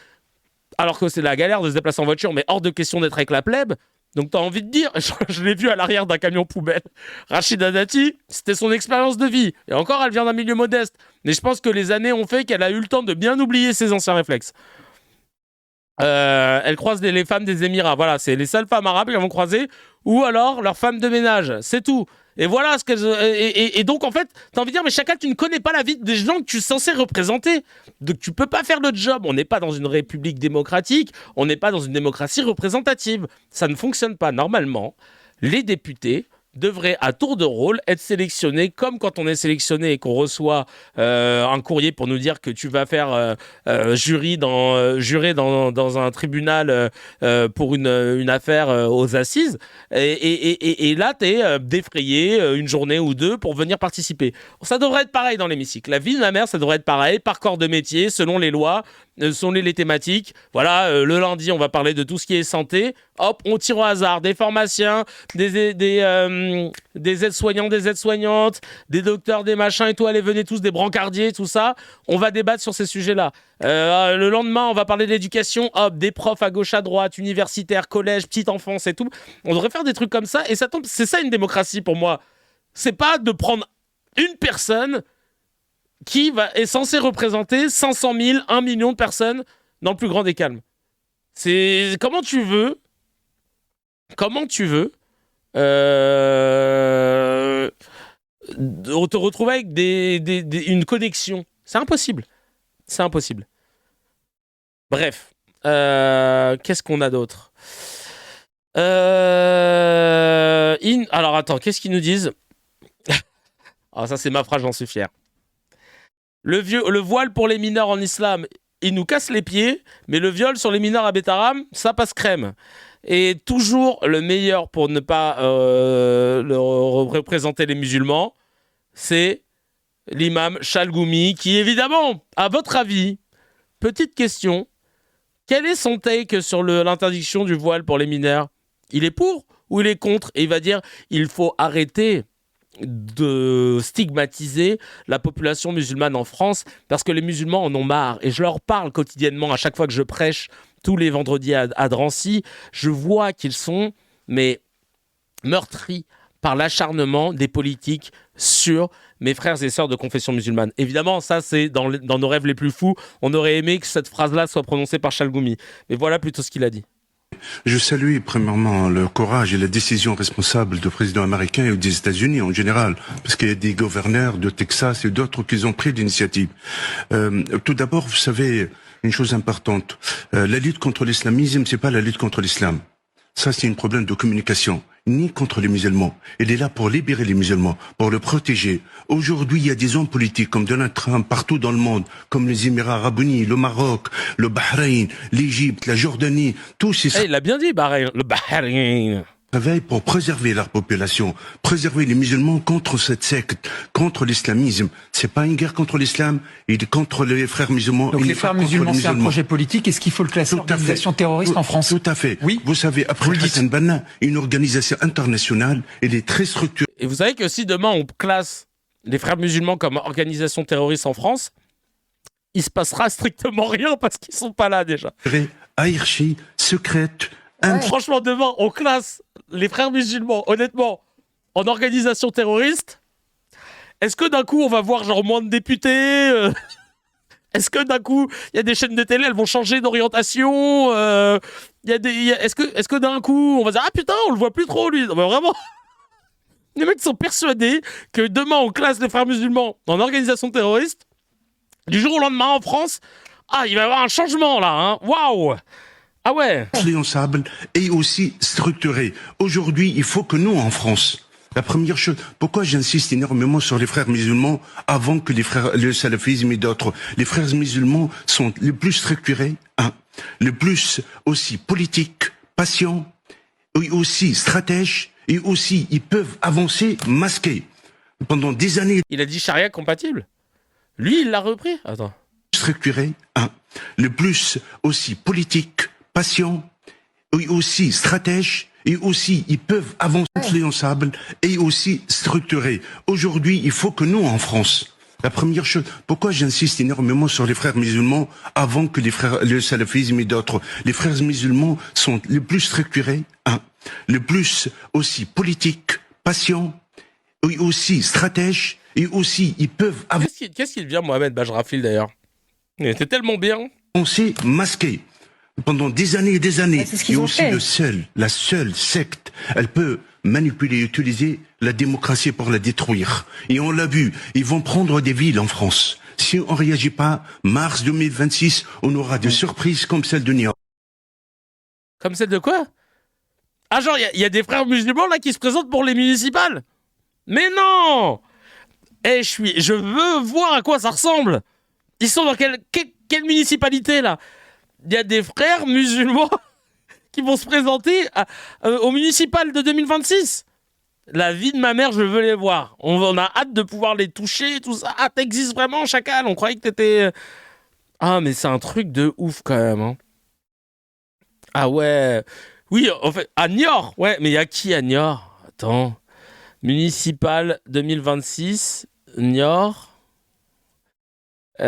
Alors que c'est la galère de se déplacer en voiture, mais hors de question d'être avec la plèbe. Donc t'as envie de dire, je l'ai vu à l'arrière d'un camion poubelle. Rachida Dati, c'était son expérience de vie. Et encore, elle vient d'un milieu modeste. Mais je pense que les années ont fait qu'elle a eu le temps de bien oublier ses anciens réflexes. elles croisent les femmes des Émirats. Voilà, c'est les seules femmes arabes qu'elles vont croiser, ou alors leurs femmes de ménage. C'est tout. Et voilà ce qu'elles. Et donc, en fait, t'as envie de dire, mais Chacal, tu ne connais pas la vie des gens que tu es censé représenter. Donc, tu peux pas faire le job. On n'est pas dans une république démocratique. On n'est pas dans une démocratie représentative. Ça ne fonctionne pas. Normalement, les députés devrait à tour de rôle être sélectionné comme quand on est sélectionné et qu'on reçoit un courrier pour nous dire que tu vas faire jurer dans un tribunal pour une affaire aux assises et là t'es défrayé une journée ou deux pour venir participer. Ça devrait être pareil dans l'hémicycle. La vie de ma mère, ça devrait être pareil par corps de métier selon les lois, selon les thématiques. Voilà, le lundi on va parler de tout ce qui est santé. Hop, on tire au hasard des pharmaciens, des aides-soignants, des aides-soignantes, des docteurs, des machins et tout. Allez, venez tous, des brancardiers, tout ça. On va débattre sur ces sujets-là. Le lendemain, on va parler de l'éducation. Hop, des profs à gauche, à droite, universitaires, collège, petite enfance et tout. On devrait faire des trucs comme ça. Et ça tombe, c'est ça une démocratie pour moi. C'est pas de prendre une personne qui est censée représenter 500 000, 1 million de personnes dans le plus grand des calmes. C'est comment tu veux te retrouver avec une connexion. C'est impossible. C'est impossible. Bref. Qu'est-ce qu'on a d'autre Alors attends, qu'est-ce qu'ils nous disent? Ah, ça c'est ma phrase, j'en suis fier. Le voile pour les mineurs en islam, il nous casse les pieds, mais le viol sur les mineurs à Betaram, ça passe crème. Et toujours le meilleur pour ne pas représenter les musulmans, c'est l'imam Chalgoumi, qui évidemment, à votre avis, petite question, quel est son take sur l'interdiction du voile pour les mineurs? Il est pour ou il est contre? Et il va dire, il faut arrêter de stigmatiser la population musulmane en France parce que les musulmans en ont marre. Et je leur parle quotidiennement à chaque fois que je prêche tous les vendredis à Drancy. Je vois qu'ils sont meurtris par l'acharnement des politiques sur mes frères et sœurs de confession musulmane. Évidemment, ça c'est dans nos rêves les plus fous. On aurait aimé que cette phrase-là soit prononcée par Chalgoumi. Mais voilà plutôt ce qu'il a dit. Je salue premièrement le courage et la décision responsable du président américain et des États-Unis en général, parce qu'il y a des gouverneurs de Texas et d'autres qui ont pris l'initiative. Tout d'abord, vous savez une chose importante, la lutte contre l'islamisme, c'est pas la lutte contre l'islam. Ça, c'est un problème de communication, ni contre les musulmans. Il est là pour libérer les musulmans, pour le protéger. Aujourd'hui, il y a des hommes politiques comme Donald Trump partout dans le monde, comme les Émirats arabes unis, le Maroc, le Bahreïn, l'Égypte, la Jordanie, tous ces... il l'a bien dit, Bahreïn, le Bahreïn. Travaillent pour préserver leur population, préserver les musulmans contre cette secte, contre l'islamisme. C'est pas une guerre contre l'islam, et contre les frères musulmans. Donc les frères musulmans, c'est un projet politique. Est-ce qu'il faut le classer organisation terroriste en France? Tout à fait. Oui. Vous savez, après Hassan Banna, une organisation internationale, elle est très structurée. Et vous savez que si demain on classe les frères musulmans comme organisation terroriste en France, il se passera strictement rien parce qu'ils sont pas là déjà. Hiérarchie secrète. Franchement, demain, on classe les frères musulmans, honnêtement, en organisation terroriste. Est-ce que d'un coup, on va voir genre moins de députés Est-ce que d'un coup, il y a des chaînes de télé, elles vont changer d'orientation Est-ce que d'un coup, on va dire ah putain, on le voit plus trop lui. Non, mais vraiment, les mecs sont persuadés que demain, on classe les frères musulmans en organisation terroriste. Du jour au lendemain, en France, il va y avoir un changement là. Hein. Waouh. Ah ouais. Responsable et aussi structuré. Aujourd'hui, il faut que nous, en France, la première chose, pourquoi j'insiste énormément sur les frères musulmans avant que le salafisme et d'autres. Les frères musulmans sont les plus structurés, les plus aussi politiques, patients, et aussi stratèges, et aussi ils peuvent avancer masqués. Pendant des années. Il a dit charia compatible. Lui, il l'a repris. Attends. Structuré, le plus aussi politique, patient, et aussi stratège, et aussi ils peuvent avancer influençables et aussi structurés. Aujourd'hui, il faut que nous, en France, la première chose, pourquoi j'insiste énormément sur les frères musulmans avant que le salafisme et d'autres. Les frères musulmans sont les plus structurés, les plus aussi politiques, patients, et aussi stratèges, et aussi ils peuvent avancer. Qu'est-ce qu'il vient Mohamed Bajrafil d'ailleurs? Il était tellement bien. Avancer masqué. pendant des années et des années. C'est ce qu'ils Et ont aussi fait. la seule secte, elle peut manipuler et utiliser la démocratie pour la détruire. Et on l'a vu, ils vont prendre des villes en France. Si on réagit pas, mars 2026, on aura des surprises comme celle de New York. Comme celle de quoi? Ah, genre, il y a des frères musulmans là qui se présentent pour les municipales? Mais non! Je veux voir à quoi ça ressemble. Ils sont dans quelle municipalité là? Il y a des frères musulmans qui vont se présenter au municipal de 2026. La vie de ma mère, je veux les voir. On a hâte de pouvoir les toucher, tout ça. Ah, t'existes vraiment, Chacal? On croyait que t'étais... Ah, mais c'est un truc de ouf quand même. Hein. Ah ouais. Oui, en fait, à Niort. Ouais, mais il y a qui à Niort? Attends. Municipal 2026, Niort. On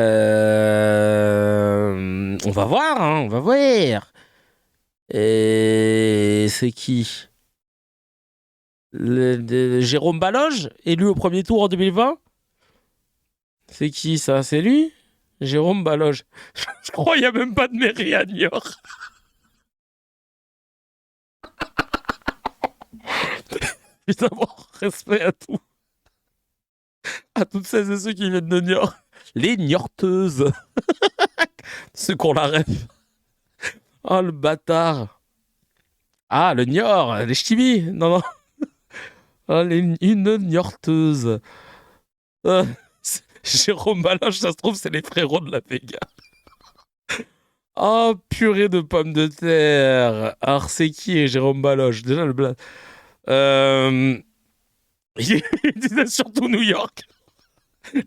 va voir, hein, on va voir. Et c'est qui? Jérôme Baloge, élu au premier tour en 2020? C'est qui ça? C'est lui? Jérôme Baloge. Je crois qu'il n'y a même pas de mairie à Niort. Putain, bon, respect à tout. À toutes celles et ceux qui viennent de Niort. Les Niorteuses. Ceux qu'on la rêve. Oh, le bâtard. Ah, le Niort, les ch'timis. Non, non. Oh, une Niorteuse. Jérôme Baloche, ça se trouve, c'est les frérots de la Vega. Oh, purée de pommes de terre. Alors, c'est qui Jérôme Baloche? Déjà, le blague. Il disait surtout New York.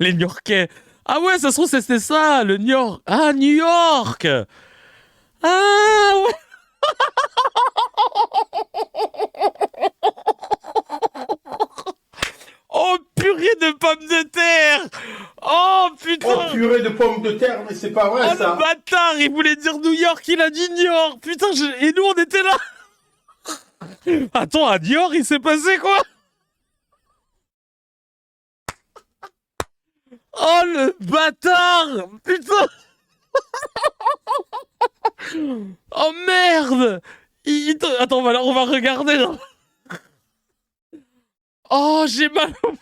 Les New-Yorkais. Ah ouais, ça se trouve, c'était ça, le New York. Ah, New York. Ah ouais. Oh, purée de pommes de terre. Oh, putain. Oh, purée de pommes de terre, mais c'est pas vrai, ah, ça. Le bâtard, il voulait dire New York, il a dit New York. Putain, et nous, on était là. Attends, à New York, il s'est passé quoi? Oh, le bâtard. Putain. Oh, merde. Attends, on va regarder, là. Oh, j'ai mal au...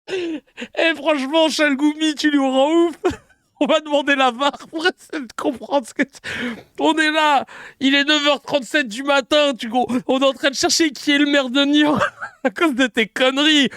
Eh, franchement, Chalgoumi, tu nous rends ouf. On va demander la VAR pour essayer de comprendre ce que... On est là, il est 9h37 du matin, on est en train de chercher qui est le maire de Niort à cause de tes conneries.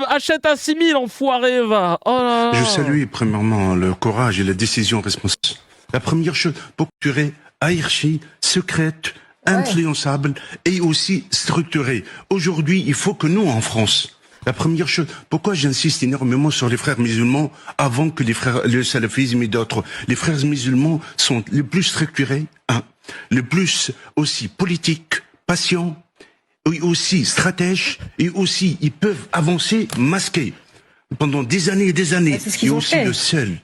Achète à 6000, enfoiré, va. Oh là là. Je salue premièrement le courage et la décision responsable. La première chose, pour capturer hiérarchie secrète, influençable et aussi structurée. Aujourd'hui, il faut que nous, en France, la première chose, pourquoi j'insiste énormément sur les frères musulmans avant que le salafisme et d'autres. Les frères musulmans sont les plus structurés, les plus aussi politiques, patients, et aussi stratèges, et aussi ils peuvent avancer masqués. Pendant des années et des années. C'est ce qu'ils ont fait.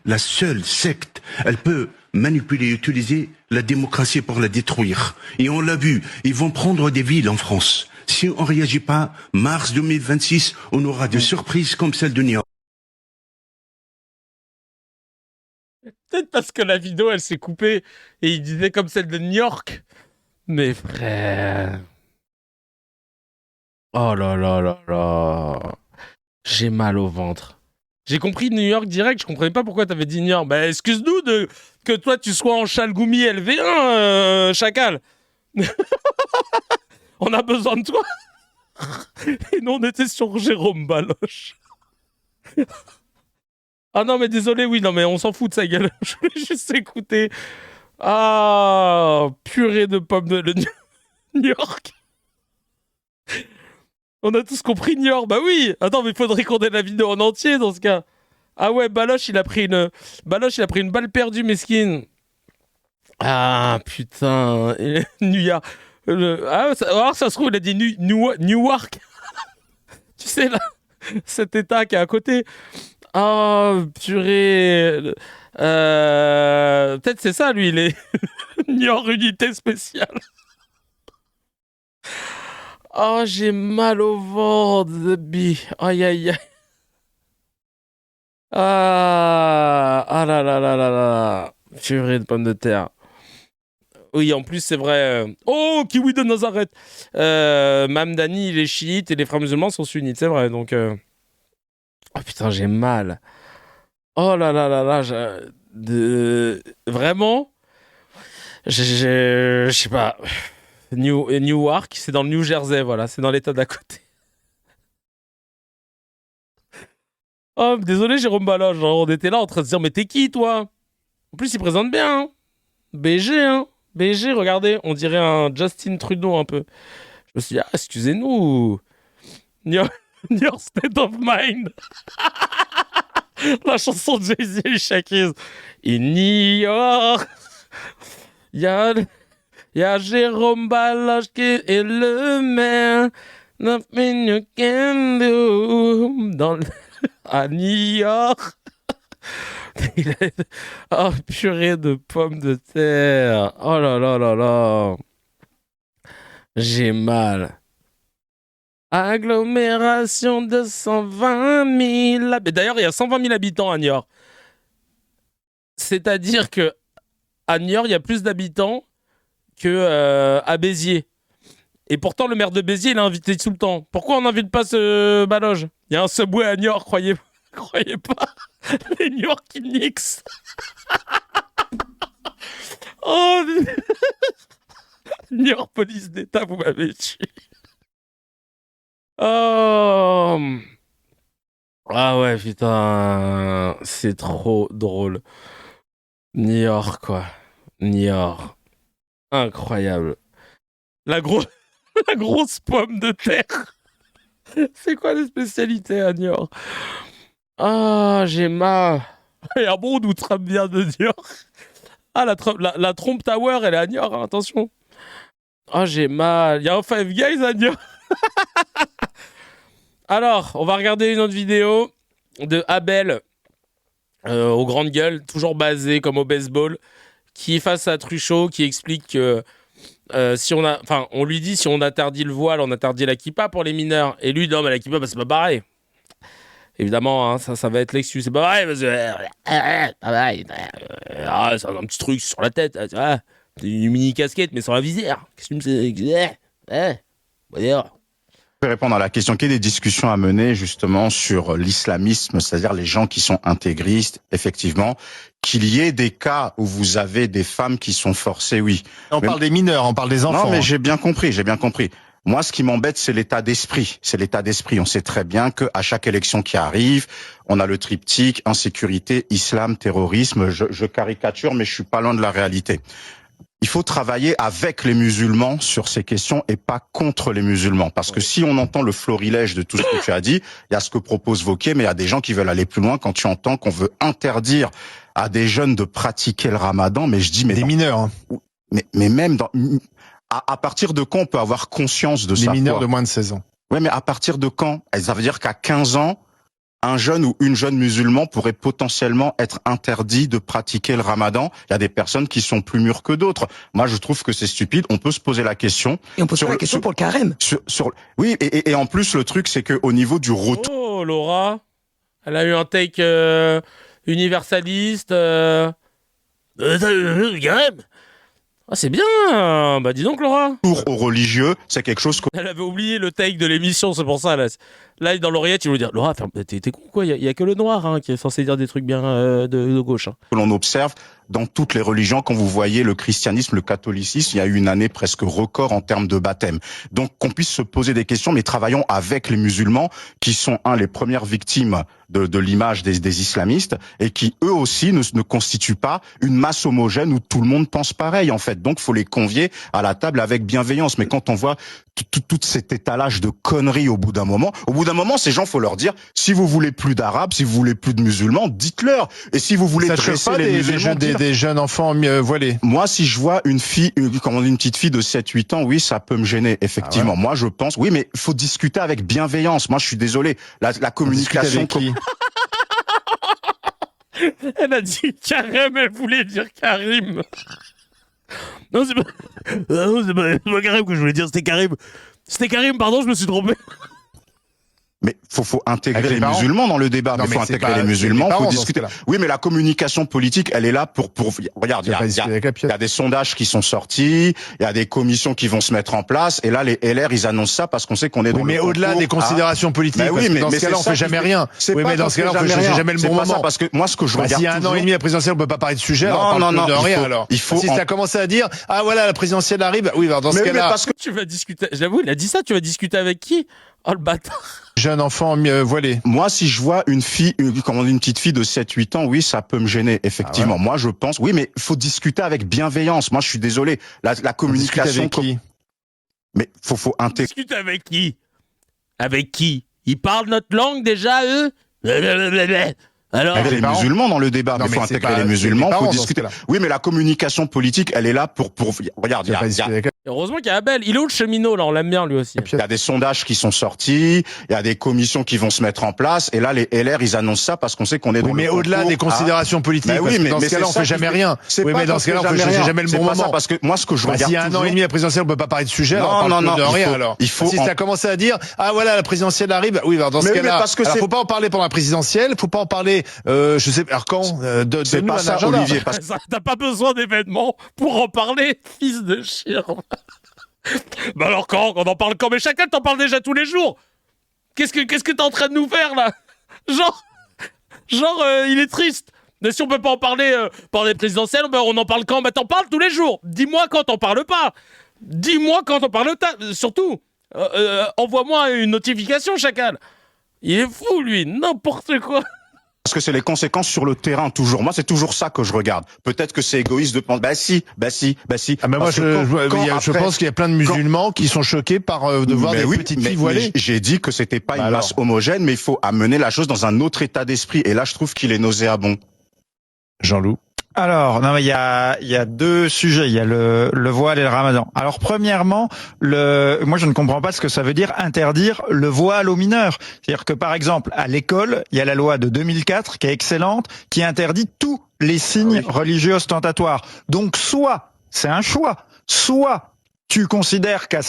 La seule secte, elle peut manipuler et utiliser la démocratie pour la détruire. Et on l'a vu, ils vont prendre des villes en France. Si on réagit pas, mars 2026, on aura des surprises comme celle de New York. Peut-être parce que la vidéo, elle s'est coupée et il disait comme celle de New York. Mais frère... Oh là là là là... J'ai mal au ventre. J'ai compris New York direct, je comprenais pas pourquoi t'avais dit New York. Bah excuse-nous que toi tu sois en Chalgoumi LV1, Chacal. On a besoin de toi. Et nous on était sur Jérôme Baloche. Ah non mais désolé, oui, non mais on s'en fout de sa gueule. Je voulais juste écouter. Ah, purée de pommes de New York. On a tous compris New York. Bah oui. Attends, mais il faudrait qu'on ait la vidéo en entier dans ce cas. Ah ouais, Baloche, il a pris une balle perdue, mesquine. Ah putain, New York. Alors ça se trouve, il a dit Newark. Tu sais là, cet état qui est à côté. Oh purée. Peut-être c'est ça, lui, il est New York unité spéciale. Oh, j'ai mal au ventre, the bee. Aïe, aïe, aïe. Ah là là là là là. Purée de pommes de terre. Oui, en plus, c'est vrai. Oh, kiwi de Nazareth. Mamdani, il est chiite et les frères musulmans sont sunnites, c'est vrai. Donc, oh putain, j'ai mal. Oh là là là là. Vraiment, je sais pas. Newark, c'est dans le New Jersey, voilà, c'est dans l'état d'à côté. Oh, désolé, Jérôme Baloche, genre, on était là en train de se dire, mais t'es qui, toi? En plus, il présente bien, hein. BG, hein. BG, regardez, on dirait un Justin Trudeau un peu. Je me suis dit, ah, excusez-nous. Your state of mind. La chanson de Jay-Z et Shakira. In New York, il y a Jérôme Baloche qui est le maire. Nothing you can do. À New York. Oh, purée de pommes de terre. Oh là là là là. J'ai mal. Agglomération de 120 000. Mais d'ailleurs, il y a 120 000 habitants à Niort. C'est-à-dire que à Niort, il y a plus d'habitants que à Béziers. Et pourtant, le maire de Béziers, il est invité tout le temps. Pourquoi on n'invite pas ce Baloge? Il y a un Subway à Niort, croyez pas. Les New York Knicks. Oh, New York Police d'État, vous m'avez tué. Oh. Ah ouais, putain. C'est trop drôle. New York, quoi. New York. Incroyable. La grosse pomme de terre. C'est quoi les spécialités à New York? Ah, j'ai mal. Et un bon nous trappe bien de New York. Ah, la Trump Tower, elle est à New York, hein, attention. Ah, j'ai mal. Il y a un Five Guys à New York. Alors, on va regarder une autre vidéo de Abel aux grandes gueules, toujours basé comme au baseball, qui est face à Truchot, qui explique que on lui dit si on interdit le voile, on interdit la kippa pour les mineurs. Et lui, non, mais la kippa, bah, c'est pas pareil. Évidemment, hein, ça va être l'excuse. C'est pas pareil, parce que c'est un petit truc sur la tête. C'est une mini casquette, mais sans la visière. Qu'est-ce que tu me sais? D'ailleurs. Je vais répondre à la question. Quelle est des discussions à mener justement sur l'islamisme, c'est-à-dire les gens qui sont intégristes, effectivement, qu'il y ait des cas où vous avez des femmes qui sont forcées, oui. On parle des mineurs, on parle des enfants. Non, mais j'ai bien compris. Moi, ce qui m'embête, c'est l'état d'esprit. On sait très bien que à chaque élection qui arrive, on a le triptyque insécurité, islam, terrorisme. Je caricature, mais je suis pas loin de la réalité. Il faut travailler avec les musulmans sur ces questions et pas contre les musulmans. Parce que si on entend le florilège de tout ce que tu as dit, il y a ce que propose Wauquiez, mais il y a des gens qui veulent aller plus loin quand tu entends qu'on veut interdire à des jeunes de pratiquer le ramadan. Mais je dis, mais des mineurs. Hein. Mais même à partir de quand on peut avoir conscience de ça? Les mineurs de moins de 16 ans. Ouais, mais à partir de quand? Ça veut dire qu'à 15 ans, un jeune ou une jeune musulman pourrait potentiellement être interdit de pratiquer le ramadan. Il y a des personnes qui sont plus mûres que d'autres. Moi, je trouve que c'est stupide. On peut se poser la question. Et on peut se poser la question pour le carême. Oui, et en plus, le truc, c'est qu'au niveau du retour... Oh, Laura, elle a eu un take universaliste. Carême. Ah, c'est bien. Bah, dis donc, Laura. Aux religieux, c'est quelque chose que... Elle avait oublié le take de l'émission, c'est pour ça. Là, dans l'oreillette, il veut dire, Laura, t'es con, quoi. Il y a que le noir, hein, qui est censé dire des trucs bien de gauche. Hein. Que l'on observe dans toutes les religions, quand vous voyez le christianisme, le catholicisme, il y a eu une année presque record en termes de baptême. Donc, qu'on puisse se poser des questions, mais travaillons avec les musulmans, qui sont, les premières victimes de l'image des islamistes, et qui, eux aussi, ne constituent pas une masse homogène où tout le monde pense pareil, en fait. Donc, faut les convier à la table avec bienveillance. Mais quand on voit tout cet étalage de conneries au bout d'un moment, ces gens, faut leur dire, si vous voulez plus d'arabes, si vous voulez plus de musulmans, dites-leur. Et si vous voulez dresser les musulmans, des jeunes enfants voilés. Moi, si je vois une petite fille de 7-8 ans, oui, ça peut me gêner, effectivement. Ah ouais. Moi, je pense, oui, mais il faut discuter avec bienveillance. Moi, je suis désolé. La communication... Elle a dit Karim, elle voulait dire Karim. Non, c'est pas Karim que je voulais dire, c'était Karim. C'était Karim, pardon, je me suis trompé. Mais faut intégrer Avec les les parents. musulmans dans le débat. Non, Il mais faut c'est intégrer pas- les c'est musulmans, les parents faut dans ce discuter. cas-là. Oui, mais la communication politique, elle est là pour regarde, Tu vas pas discuter avec la il y pièce. a des sondages qui sont sortis, il y a des commissions qui vont se mettre en place, et là, les LR, ils annoncent ça parce qu'on sait qu'on est dans Oui, mais le au-delà concours des considérations politiques, Mais oui, parce que mais- dans mais ce cas-là, c'est on ça fait qui jamais fait- rien. c'est Oui, pas mais dans qu'on ce cas-là, fait on fait jamais rien. jamais le C'est bon pas ça, moment. parce que moi, ce que je Bah, regarde s'il y a un an toujours- et demi à la présidentielle, on peut pas parler de sujet, Non, alors on parle non, plus de non, rien, il faut- alors. il faut Si en- ça commence à dire, ah voilà, la présidentielle arrive, oui, bah, dans ce Mais oui, mais cas-là, parce que Tu vas discuter. J'avoue, il a dit ça. Tu vas discuter avec qui? Oh le bâtard. jeune enfant voilé. moi, si je vois une petite fille de 7-8 ans, oui, ça peut me gêner, effectivement. Ah ouais. Moi, je pense, oui, mais il faut discuter avec bienveillance. Moi, je suis désolé. La On discute communication, avec qui? mais faut intégrer. Discute avec qui? Avec qui? Ils parlent notre langue déjà, eux? Alors, Avec les les parents. musulmans dans le débat. Non, Il faut mais c'est intégrer pas- les c'est musulmans, les parents faut dans ce discuter. cas-là. Oui, mais la communication politique, elle est là pour regarde, Tu vas pas discuter avec la heureusement qu'il y a Abel. Il est où le cheminot là? On l'aime bien lui aussi. il y a des sondages qui sont sortis, il y a des commissions qui vont se mettre en place, et là, les LR, ils annoncent ça parce qu'on sait qu'on est dans Oui, mais le au-delà concours des considérations politiques, Mais parce oui, que mais- dans mais ce cas-là, c'est on ça fait qui jamais fait- rien. C'est Oui, pas mais dans qu'on ce cas-là, fait on fait jamais rien. jamais le C'est bon pas ça, moment. parce que moi, ce que je Bah, regarde s'il y a un an toujours- et demi à la présidentielle, on peut pas parler de sujet, alors on Non, parle non, plus de non, rien, il faut- alors. il faut Si en- ça commence à dire, ah voilà, la présidentielle arrive, oui, bah, dans ce Mais oui, mais cas-là, parce que alors c'est- faut pas en parler pendant la présidentielle, faut pas en parler, je sais, alors quand, C'est donne-nous pas un ça, agenda. Olivier, parce que Ça, T'as pas besoin d'événements pour en parler, fils de chien. Bah alors quand on en parle quand? Mais chacun t'en parle déjà tous les jours. Qu'est-ce que t'es en train de nous faire là? Genre, il est triste. Mais si on peut pas en parler pendant les présidentielles, bah, on en parle quand? Bah t'en parles tous les jours. Dis-moi quand t'en parles pas. Dis-moi quand t'en parles surtout. Envoie-moi une notification, chacal. Il est fou lui, n'importe quoi. Parce que c'est les conséquences sur le terrain, toujours. Moi, c'est toujours ça que je regarde. Peut-être que c'est égoïste de penser, bah si. Ah, mais moi, Parce que je pense qu'il y a plein de musulmans qui sont choqués par de voir Mais des oui, petites mais- filles voilées. mais j'ai dit que c'était pas Bah une masse homogène, mais il faut amener la chose dans un autre état d'esprit. Et là, je trouve qu'il est nauséabond. Jean-Loup. Alors, non, mais il y a deux sujets. Il y a le voile et le ramadan. Alors, premièrement, moi, je ne comprends pas ce que ça veut dire interdire le voile aux mineurs. C'est-à-dire que, par exemple, à l'école, il y a la loi de 2004 qui est excellente, qui interdit tous les signes religieux ostentatoires. Donc, soit, c'est un choix, soit tu considères qu'à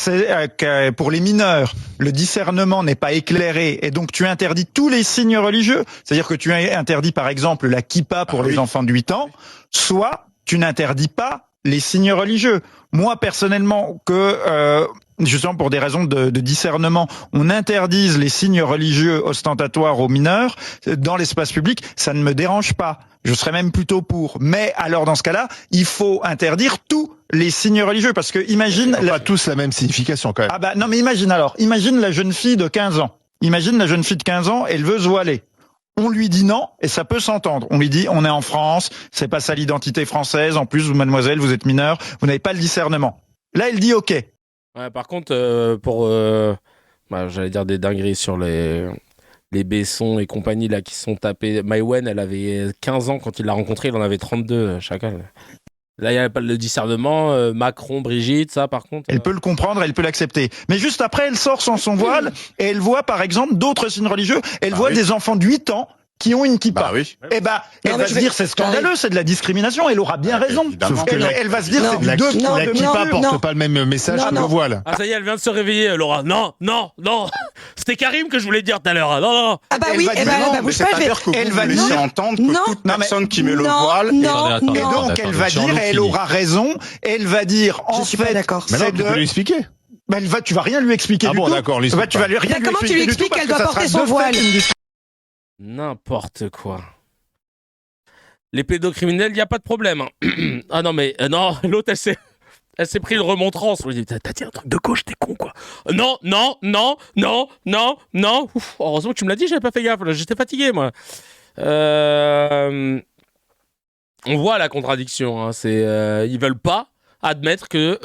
pour les mineurs, le discernement n'est pas éclairé et donc tu interdis tous les signes religieux, c'est-à-dire que tu interdis par exemple la kippa pour les enfants de 8 ans, soit tu n'interdis pas les signes religieux. Moi, personnellement, justement pour des raisons de discernement, on interdise les signes religieux ostentatoires aux mineurs dans l'espace public, ça ne me dérange pas. Je serais même plutôt pour. Mais alors dans ce cas-là, il faut interdire tous les signes religieux parce que imagine Pas tous la même signification quand même. Ah bah non mais imagine la jeune fille de 15 ans. Imagine la jeune fille de 15 ans, elle veut se voiler. On lui dit non et ça peut s'entendre. On lui dit on est en France, c'est pas ça l'identité française. En plus, mademoiselle, vous êtes mineure, vous n'avez pas le discernement. Là, elle dit OK. Ouais, par contre, j'allais dire des dingueries sur les Besson et compagnie là qui sont tapés. Maïwen, elle avait 15 ans quand il l'a rencontré, il en avait 32 chacun. Là, il n'y avait pas le discernement. Macron, Brigitte, ça par contre. Elle peut le comprendre, elle peut l'accepter. Mais juste après, elle sort sans son voile et elle voit par exemple d'autres signes religieux. Elle voit des enfants de 8 ans qui ont une kippa. Bah oui. Eh ben, elle va se dire c'est scandaleux, c'est de la discrimination. Elle aura bien raison. Sauf que Elle va se dire c'est du la deux kippa poids, deux kippa mesures. porte pas le même message que le voile. Ah ça y est, elle vient de se réveiller, Laura. Non. C'était Karim que je voulais dire tout à l'heure. Non. Ah bah Elle oui, va eh dire ben, non, bah, bouge pas, je vais... C'est-à-dire que Elle vous va laissez dire- entendre que Non. toute personne qui met le Non. voile... Non. Et donc elle va dire, et elle aura raison, elle va dire en Je suis pas fait, d'accord. Mais non, c'est tu peux lui expliquer. Ben, tu vas rien lui expliquer Ah du bon, tout. d'accord, lui Bah, explique tu vas pas. lui rien Bah, lui comment tu lui expliquer du tout expliques parce qu'elle que doit ça porter sera son de voile fait une discussion. N'importe quoi. Les pédocriminels, il n'y a pas de problème. Hein. Ah non, mais non, l'autre, elle s'est pris une remontrance. Je lui ai dit, t'as dit un truc de gauche, t'es con, quoi. Non. Ouf, heureusement que tu me l'as dit, j'avais pas fait gaffe. Là, j'étais fatigué, moi. On voit la contradiction. Hein. Ils veulent pas admettre que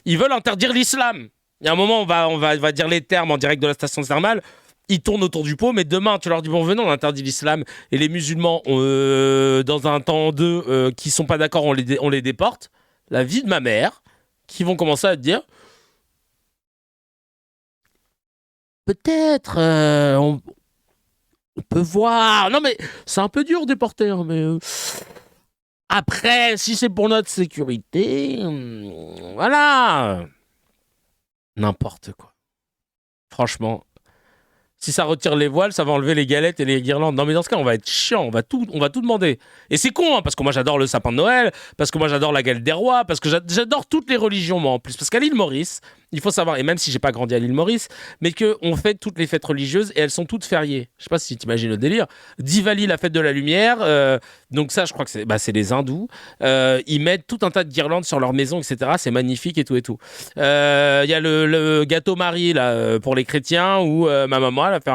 ils veulent interdire l'islam. Il y a un moment, on va dire les termes en direct de la station thermale. Ils tournent autour du pot, mais demain, tu leur dis, bon, venez, on interdit l'islam. Et les musulmans, dans un temps d'eux, qui sont pas d'accord, on les déporte. La vie de ma mère, qui vont commencer à te dire, peut-être, on peut voir. Non, mais c'est un peu dur de déporter, hein, mais après, si c'est pour notre sécurité, voilà. N'importe quoi. Franchement. Si ça retire les voiles, ça va enlever les galettes et les guirlandes. Non, mais dans ce cas, on va être chiant, on va tout demander. Et c'est con, hein, parce que moi j'adore le sapin de Noël, parce que moi j'adore la galette des rois, parce que j'adore toutes les religions, moi en plus. Parce qu'à l'île Maurice, il faut savoir, et même si j'ai pas grandi à l'île Maurice, mais qu'on fête toutes les fêtes religieuses et elles sont toutes fériées. Je sais pas si tu imagines le délire. Diwali, la fête de la lumière, donc ça, je crois que c'est les hindous. Ils mettent tout un tas de guirlandes sur leur maison, etc. C'est magnifique et tout et tout. Il y a le gâteau Marie là, pour les chrétiens où ma maman elle a fait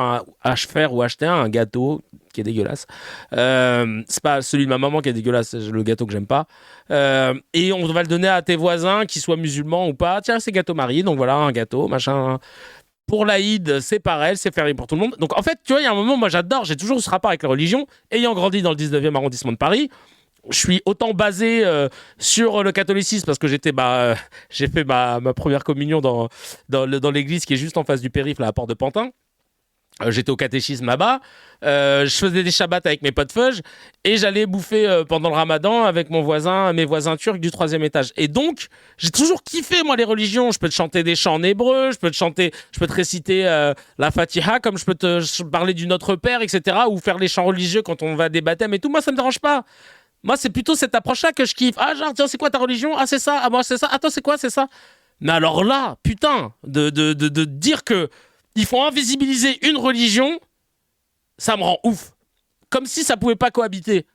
acheter un gâteau qui est dégueulasse. C'est pas celui de ma maman qui est dégueulasse, c'est le gâteau que j'aime pas. Et on va le donner à tes voisins, qu'ils soient musulmans ou pas. Tiens, c'est gâteau Marie, donc voilà, un gâteau, machin. Pour l'Aïd, c'est pareil, c'est férié pour tout le monde. Donc en fait, tu vois, il y a un moment, moi j'adore, j'ai toujours eu ce rapport avec la religion. Ayant grandi dans le 19e arrondissement de Paris, je suis autant basé sur le catholicisme parce que j'ai fait ma première communion dans l'église qui est juste en face du périph', là, à Port de Pantin. J'étais au catéchisme là-bas, je faisais des shabbats avec mes potes feuges et j'allais bouffer pendant le ramadan avec mes voisins turcs du 3e étage. Et donc, j'ai toujours kiffé, moi, les religions. Je peux te chanter des chants en hébreu, je peux te réciter la Fatiha, comme je peux te parler du Notre Père, etc. ou faire les chants religieux quand on va à des baptêmes et tout. Moi, ça me dérange pas. Moi, c'est plutôt cette approche-là que je kiffe. Ah, genre, tiens, c'est quoi ta religion? Ah, c'est ça. Ah, moi, c'est ça. Attends, c'est quoi? C'est ça. Mais alors là, putain, de dire que il faut invisibiliser une religion, ça me rend ouf. Comme si ça pouvait pas cohabiter.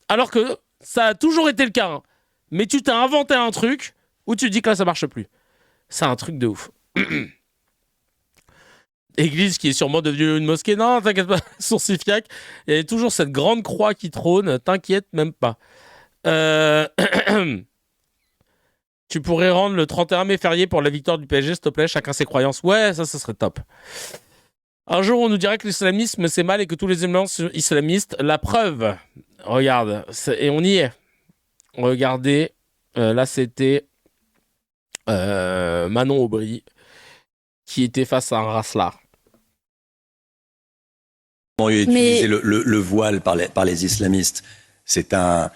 Alors que ça a toujours été le cas. Hein. Mais tu t'as inventé un truc où tu dis que là, ça marche plus. C'est un truc de ouf. Église qui est sûrement devenue une mosquée. Non, t'inquiète pas, sourcifiaque. Il y a toujours cette grande croix qui trône. T'inquiète même pas. Tu pourrais rendre le 31 mai férié pour la victoire du PSG, s'il te plaît, chacun ses croyances. Ouais, ça serait top. Un jour, on nous dirait que l'islamisme, c'est mal et que tous les éléments sont islamistes. La preuve, regarde, et on y est. Regardez, là, c'était Manon Aubry qui était face à un racelard. Utiliser le voile par les islamistes. C'est un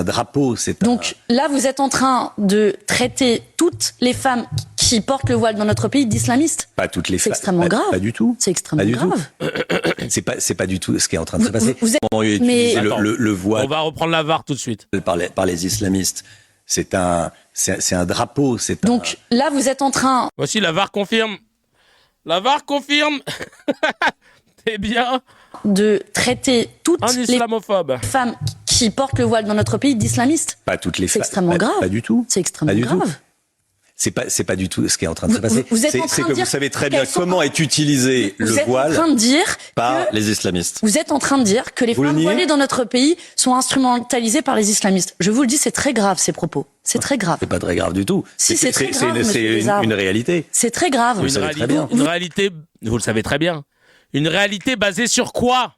drapeau. Donc là, vous êtes en train de traiter toutes les femmes qui portent le voile dans notre pays d'islamistes. Pas toutes les femmes. C'est extrêmement grave. Pas du tout. C'est extrêmement grave. C'est pas du tout ce qui est en train de se passer. Le voile. On va reprendre la VAR tout de suite. Par les islamistes. C'est un drapeau. Donc là, vous êtes en train. Voici la VAR confirme. La VAR confirme. C'est bien. De traiter toutes les femmes qui portent le voile dans notre pays d'islamistes. Pas toutes les femmes. C'est extrêmement grave. Pas du tout. C'est extrêmement grave. C'est pas du tout ce qui est en train de se passer. C'est que vous savez très bien comment est utilisé le voile par les islamistes. Vous êtes en train de dire que les femmes voilées dans notre pays sont instrumentalisées par les islamistes. Je vous le dis, c'est très grave ces propos. C'est très grave. C'est pas très grave du tout. Si, c'est très grave. C'est une réalité. C'est très grave. Une réalité, vous le savez très bien. Une réalité basée sur quoi?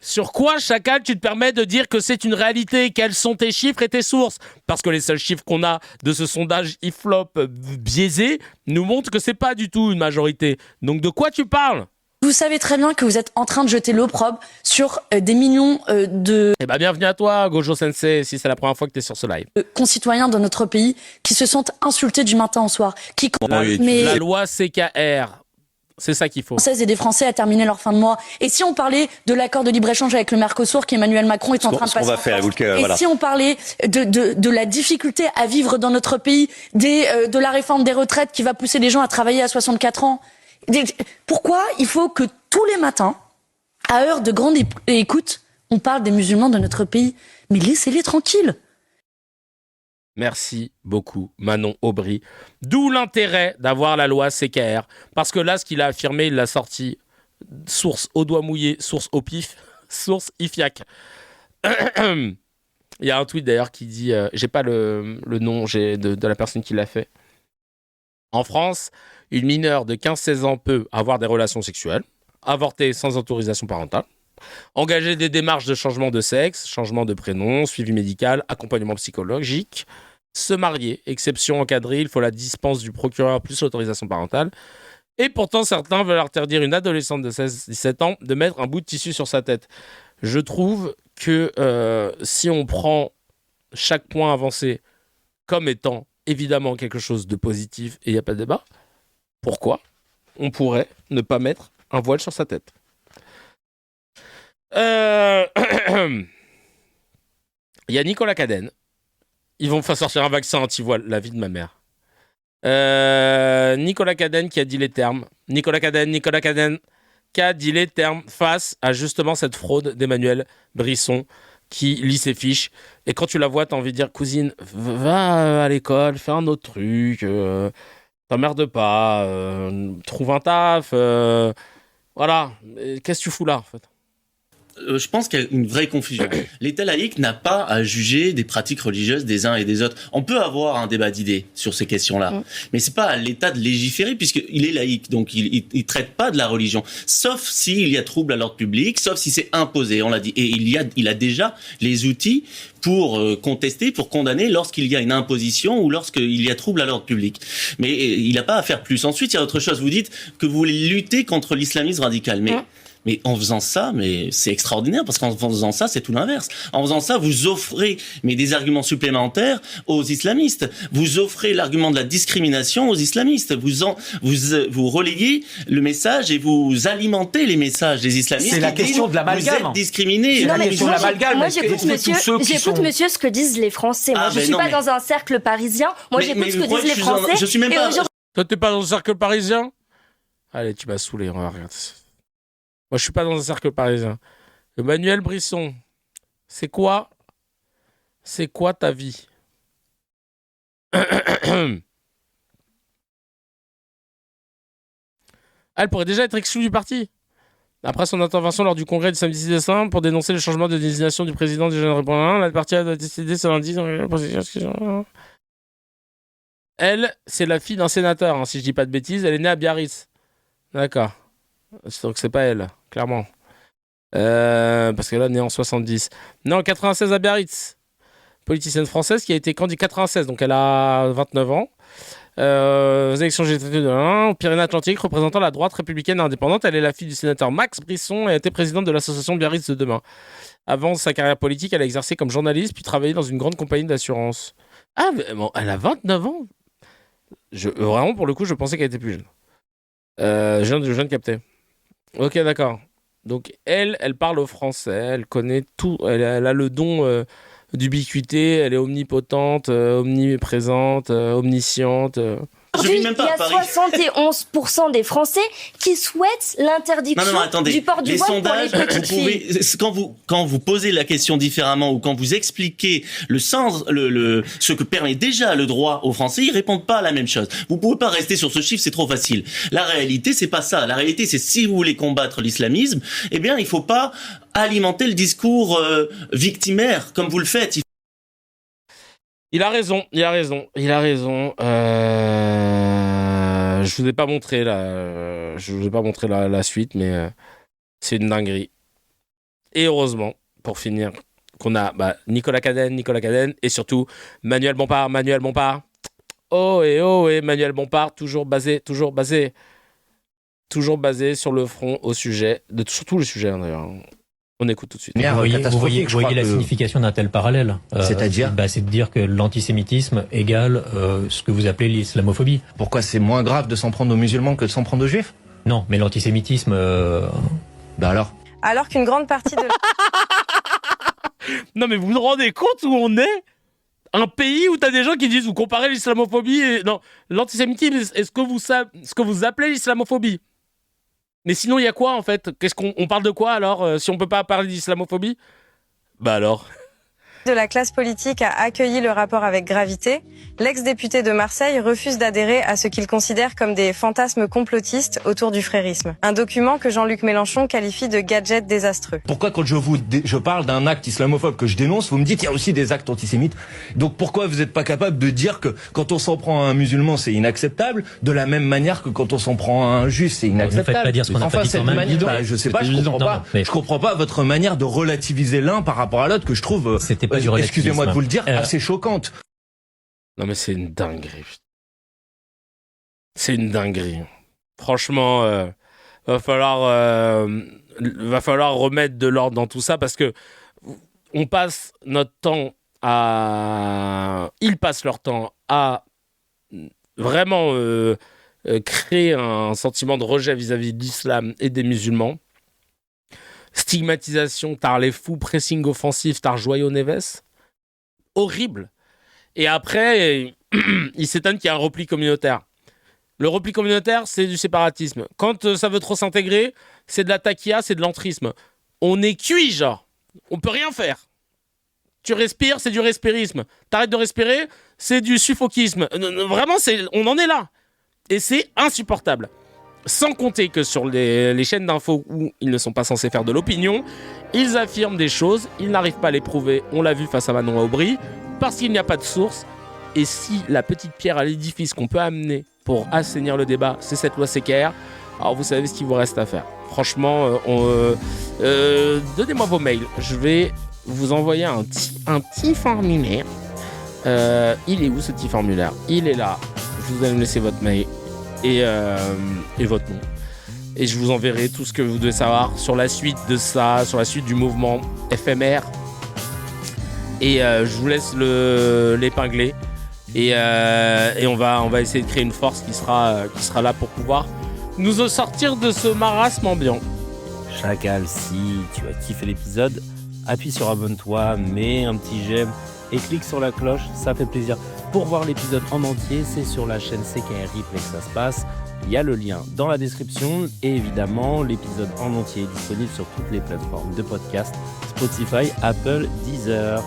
Sur quoi, Chacal, tu te permets de dire que c'est une réalité? Quels sont tes chiffres et tes sources? Parce que les seuls chiffres qu'on a de ce sondage IFLOP biaisé nous montrent que c'est pas du tout une majorité. Donc de quoi tu parles? Vous savez très bien que vous êtes en train de jeter l'opprobre sur des millions de... Eh ben bienvenue à toi, Gojo Sensei, si c'est la première fois que tu es sur ce live. Concitoyens dans notre pays qui se sentent insultés du matin au soir. La loi CKR... C'est ça qu'il faut. Françaises et des Français à terminer leur fin de mois. Et si on parlait de l'accord de libre-échange avec le Mercosur qu'Emmanuel Macron est en train de passer. Et si on parlait de la difficulté à vivre dans notre pays, de la réforme des retraites qui va pousser les gens à travailler à 64 ans. Pourquoi il faut que tous les matins, à heure de grande écoute, on parle des musulmans de notre pays? Mais laissez-les tranquilles. Merci beaucoup, Manon Aubry. D'où l'intérêt d'avoir la loi CKR. Parce que là, ce qu'il a affirmé, il l'a sorti. Source au doigt mouillé, source au pif, source IFIAC. Il y a un tweet d'ailleurs qui dit, j'ai pas le nom de la personne qui l'a fait. En France, une mineure de 15-16 ans peut avoir des relations sexuelles, avorter sans autorisation parentale, engager des démarches de changement de sexe, changement de prénom, suivi médical, accompagnement psychologique, se marier, exception encadrée, il faut la dispense du procureur plus l'autorisation parentale. Et pourtant, certains veulent interdire une adolescente de 16-17 ans de mettre un bout de tissu sur sa tête. Je trouve que si on prend chaque point avancé comme étant évidemment quelque chose de positif et il n'y a pas de débat, pourquoi on pourrait ne pas mettre un voile sur sa tête. Il y a Nicolas Cadenne. Ils vont faire sortir un vaccin anti-voile. La vie de ma mère. Nicolas Cadenne qui a dit les termes. Nicolas Cadenne qui a dit les termes face à justement cette fraude d'Emmanuel Brisson qui lit ses fiches. Et quand tu la vois, t'as envie de dire, cousine, va à l'école, fais un autre truc, t'emmerdes pas, trouve un taf, voilà. Qu'est-ce que tu fous là, en fait? Je pense qu'il y a une vraie confusion. L'État laïque n'a pas à juger des pratiques religieuses des uns et des autres. On peut avoir un débat d'idées sur ces questions-là, mais c'est pas à l'État de légiférer puisqu'il est laïque, donc il traite pas de la religion, sauf s'il y a trouble à l'ordre public, sauf si c'est imposé, on l'a dit. Et il a déjà les outils pour contester, pour condamner lorsqu'il y a une imposition ou lorsqu'il y a trouble à l'ordre public. Mais il n'a pas à faire plus. Ensuite, il y a autre chose. Vous dites que vous voulez lutter contre l'islamisme radical, mais en faisant ça, c'est extraordinaire parce qu'en faisant ça, c'est tout l'inverse. En faisant ça, vous offrez des arguments supplémentaires aux islamistes. Vous offrez l'argument de la discrimination aux islamistes. Vous relayez le message et vous alimentez les messages des islamistes. C'est la question de l'amalgame. Vous êtes discriminés. C'est la question de l'amalgame. Moi, j'écoute monsieur ce que disent les Français. Moi, je suis pas dans un cercle parisien. Moi, j'écoute ce que disent les Français. Je suis même pas. Toi, t'es pas dans un cercle parisien? Allez, tu m'as saoulé. On va regarder. Moi, je suis pas dans un cercle parisien. Emmanuel Brisson, c'est quoi ta vie? Elle pourrait déjà être exclue du parti. Après son intervention lors du congrès du samedi 6 décembre pour dénoncer le changement de désignation du président du jeune répondant, la partie a décidé ce lundi. Elle, c'est la fille d'un sénateur, si je dis pas de bêtises. Elle est née à Biarritz. D'accord. Donc c'est pas elle, clairement. Parce qu'elle est née en 70. Née en 96 à Biarritz. Politicienne française qui a été candidate 96, donc elle a 29 ans. Aux élections GT2 Pyrénées-Atlantiques, représentant la droite républicaine indépendante. Elle est la fille du sénateur Max Brisson et a été présidente de l'association Biarritz de demain. Avant sa carrière politique, elle a exercé comme journaliste puis travaillé dans une grande compagnie d'assurance. Ah, mais bon, elle a 29 ans. Vraiment, pour le coup, je pensais qu'elle était plus jeune. Je viens de capter. Ok, d'accord. Donc, elle parle français, elle connaît tout, elle a le don d'ubiquité, elle est omnipotente, omniprésente, omnisciente. Aujourd'hui, il y a 71% des Français qui souhaitent l'interdiction du port du voile pour les petites filles. Quand vous posez la question différemment ou quand vous expliquez le sens, ce que permet déjà le droit aux Français, ils répondent pas à la même chose. Vous pouvez pas rester sur ce chiffre, c'est trop facile. La réalité, c'est pas ça. La réalité, c'est si vous voulez combattre l'islamisme, eh bien, il faut pas alimenter le discours victimaire comme vous le faites. Il a raison. Je vous ai pas montré la suite, mais c'est une dinguerie. Et heureusement, pour finir, qu'on a Nicolas Cadenne, et surtout Manuel Bompard. Oh et Manuel Bompard, toujours basé sur le front au sujet, sur tout le sujet d'ailleurs. On écoute tout de suite. Vous voyez la signification d'un tel parallèle. C'est-à-dire c'est de dire que l'antisémitisme égale ce que vous appelez l'islamophobie. Pourquoi c'est moins grave de s'en prendre aux musulmans que de s'en prendre aux juifs? Non, mais l'antisémitisme... Alors qu'une grande partie de... Non mais vous vous rendez compte où on est? Un pays où t'as des gens qui disent, vous comparez l'islamophobie et... Non, l'antisémitisme est ce que vous appelez l'islamophobie. Mais sinon, il y a quoi, en fait? Qu'est-ce qu'on parle de quoi, alors, si on peut pas parler d'islamophobie? Bah alors... de la classe politique a accueilli le rapport avec gravité, l'ex-député de Marseille refuse d'adhérer à ce qu'il considère comme des fantasmes complotistes autour du frérisme. Un document que Jean-Luc Mélenchon qualifie de gadget désastreux. Pourquoi quand je parle d'un acte islamophobe que je dénonce, vous me dites qu'il y a aussi des actes antisémites? Donc pourquoi vous n'êtes pas capable de dire que quand on s'en prend à un musulman, c'est inacceptable, de la même manière que quand on s'en prend à un juif, c'est inacceptable? Ne faites pas dire ce qu'on a pas dit quand même. Je sais pas, je comprends pas votre manière de relativiser l'un par rapport à l'autre que je trouve... excusez-moi de vous le dire, assez choquante. Non mais c'est une dinguerie. C'est une dinguerie. Franchement, va falloir remettre de l'ordre dans tout ça parce que on passe notre temps à... Ils passent leur temps à vraiment crée un sentiment de rejet vis-à-vis de l'islam et des musulmans. Stigmatisation, t'as les fous, pressing offensif, t'as Joyeux Neves. Horrible. Et après, il s'étonne qu'il y a un repli communautaire. Le repli communautaire, c'est du séparatisme. Quand ça veut trop s'intégrer, c'est de la taquilla, c'est de l'entrisme. On est cuit, genre. On peut rien faire. Tu respires, c'est du respirisme. T'arrêtes de respirer, c'est du suffoquisme. Vraiment, on en est là. Et c'est insupportable. Sans compter que sur les chaînes d'infos où ils ne sont pas censés faire de l'opinion, ils affirment des choses, ils n'arrivent pas à les prouver. On l'a vu face à Manon Aubry, parce qu'il n'y a pas de source. Et si la petite pierre à l'édifice qu'on peut amener pour assainir le débat, c'est cette loi CKR, alors vous savez ce qu'il vous reste à faire. Franchement, donnez-moi vos mails. Je vais vous envoyer un petit formulaire. Il est où ce petit formulaire? Il est là. Vous allez me laisser votre mail et votre nom. Et je vous enverrai tout ce que vous devez savoir sur la suite de ça, sur la suite du mouvement éphémère. Et je vous laisse l'épingler. Et on va essayer de créer une force qui sera là pour pouvoir nous sortir de ce marasme ambiant. Chacal, si tu as kiffé l'épisode, appuie sur abonne-toi, mets un petit j'aime et clique sur la cloche, ça fait plaisir. Pour voir l'épisode en entier, c'est sur la chaîne CKR Replay que ça se passe. Il y a le lien dans la description et évidemment, l'épisode en entier est disponible sur toutes les plateformes de podcast, Spotify, Apple, Deezer.